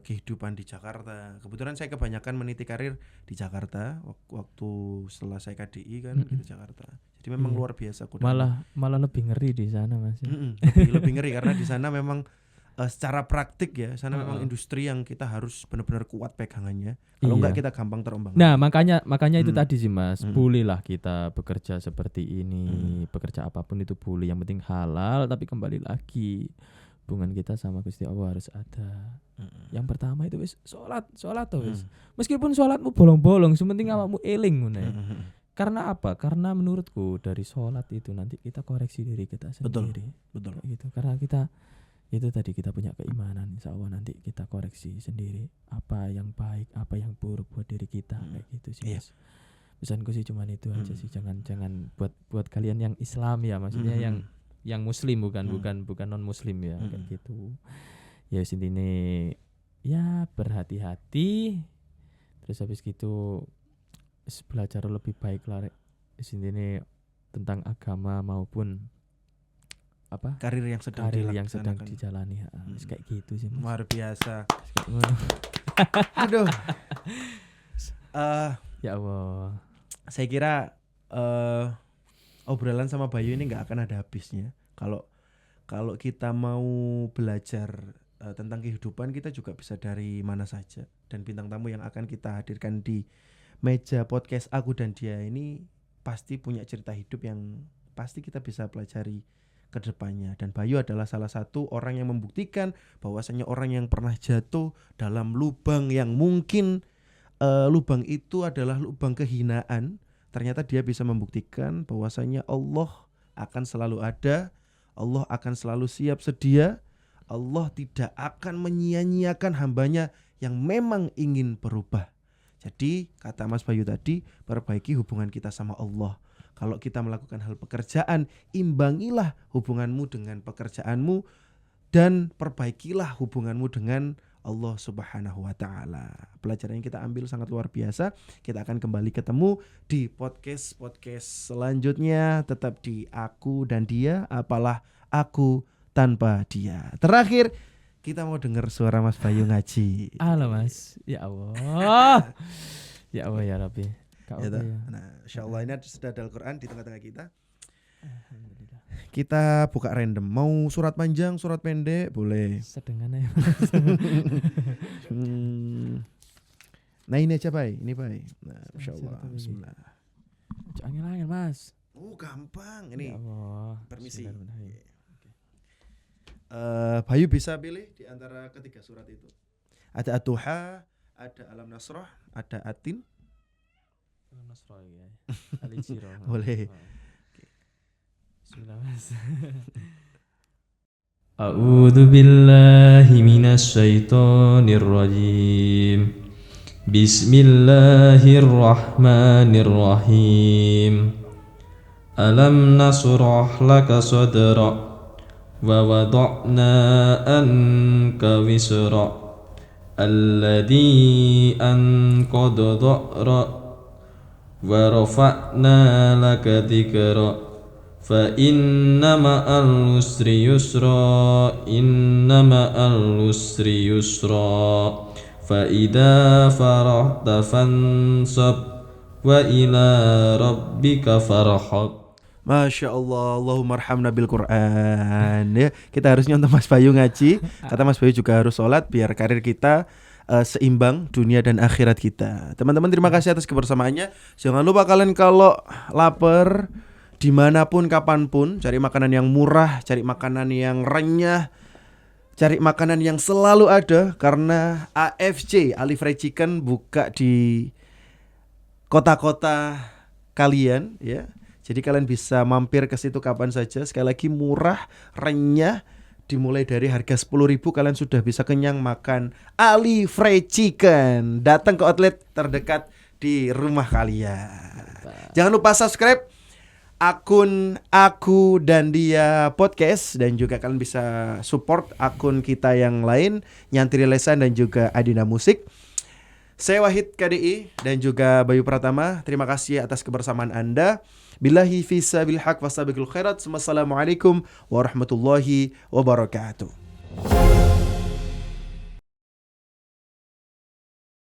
Kehidupan di Jakarta. Kebetulan saya kebanyakan meniti karir di Jakarta waktu setelah saya KDI kan di Jakarta. Jadi memang luar biasa. Malah lebih ngeri di sana, Mas. Lebih ngeri karena di sana memang secara praktik ya, sana memang industri yang kita harus benar-benar kuat pegangannya. Kalau enggak kita gampang terombang. Nah, makanya itu tadi sih Mas, bolehlah kita bekerja seperti ini, bekerja apapun itu boleh, yang penting halal, tapi kembali lagi hubungan kita sama Gusti Allah harus ada. Yang pertama itu wis salat to wis. Meskipun salatmu bolong-bolong, sementing awakmu eling ngono. Karena apa? Karena menurutku dari sholat itu nanti kita koreksi diri kita sendiri. Betul. Kayak gitu. Karena kita itu tadi kita punya keimanan, insya Allah nanti kita koreksi sendiri apa yang baik, apa yang buruk buat diri kita, kayak gitu sih. Mas. Pesanku sih cuman itu aja sih. Jangan buat kalian yang Islam ya, maksudnya yang Muslim bukan non Muslim ya, kayak gitu. Ya intinya ya berhati-hati. Terus habis gitu belajar lebih baik lah di sini tentang agama maupun apa karir yang sedang dijalani. Kayak gitu sih Mas. Luar biasa. Aduh. Ya Allah. Saya kira obrolan sama Bayu ini nggak akan ada habisnya. Kalau kita mau belajar tentang kehidupan, kita juga bisa dari mana saja. Dan bintang tamu yang akan kita hadirkan di meja podcast Aku dan Dia ini pasti punya cerita hidup yang pasti kita bisa pelajari ke depannya. Dan Bayu adalah salah satu orang yang membuktikan bahwasanya orang yang pernah jatuh dalam lubang yang mungkin lubang itu adalah lubang kehinaan, ternyata dia bisa membuktikan bahwasanya Allah akan selalu ada, Allah akan selalu siap sedia, Allah tidak akan menyia-nyiakan hambanya yang memang ingin berubah. Jadi kata Mas Bayu tadi, perbaiki hubungan kita sama Allah. Kalau kita melakukan hal pekerjaan, imbangilah hubunganmu dengan pekerjaanmu dan perbaikilah hubunganmu dengan Allah Subhanahu wa taala. Pelajaran yang kita ambil sangat luar biasa. Kita akan kembali ketemu di podcast selanjutnya. Tetap di Aku dan Dia, apalah aku tanpa dia. Terakhir kita mau dengar suara Mas Bayu ngaji. Halo Mas. Ya Allah. Ya Allah ya Rabbi. Ya. Nah, insyaallah ini sudah ada Al-Qur'an di tengah-tengah kita. Alhamdulillah. Kita buka random. Mau surat panjang, surat pendek, boleh. Sedengan aja. Nah, ini aja, Bay. Ini, Bay. Nah, insyaallah. Bismillah. Angin-angin, Mas. Gampang ini. Ya Allah. Permisi. Bayu bisa pilih di antara ketiga surat itu. Ada Ad-Duha, ada Alam Nasrah, ada Atin. Alam Nasrah ya. Al-Insyirah. Boleh. Bismillah Mas. A'udzu billahi minasy syaithanir rajim. Bismillahirrahmanirrahim. Alam nasrah laka sadrak wa wada'na anka wisra alladhi anqadha dha'ra wa rafa'na laka dhikra fa inna ma'al usri yusra fa idza farahta fansab wa ila rabbika farhab. Masya Allah, Allahumma arhamna bil Quran. Ya, kita harus nyontoh Mas Bayu ngaji. Kata Mas Bayu juga harus sholat biar karir kita seimbang dunia dan akhirat kita. Teman-teman, terima kasih atas kebersamaannya. Jangan lupa kalian kalau lapar dimanapun kapanpun, cari makanan yang murah, cari makanan yang renyah, cari makanan yang selalu ada. Karena AFC, Ali Fried Chicken, buka di kota-kota kalian ya. Jadi kalian bisa mampir ke situ kapan saja. Sekali lagi murah, renyah, dimulai dari harga 10.000 kalian sudah bisa kenyang makan Ali Fried Chicken. Datang ke outlet terdekat di rumah kalian. Jangan lupa subscribe akun Aku dan Dia podcast, dan juga kalian bisa support akun kita yang lain, Nyantri Lesan dan juga Adina Musik. Saya Wahid KDI dan juga Bayu Pratama. Terima kasih atas kebersamaan Anda. Billahi fisabil haq wasabiqul khairat. Wassalamualaikum warahmatullahi wabarakatuh.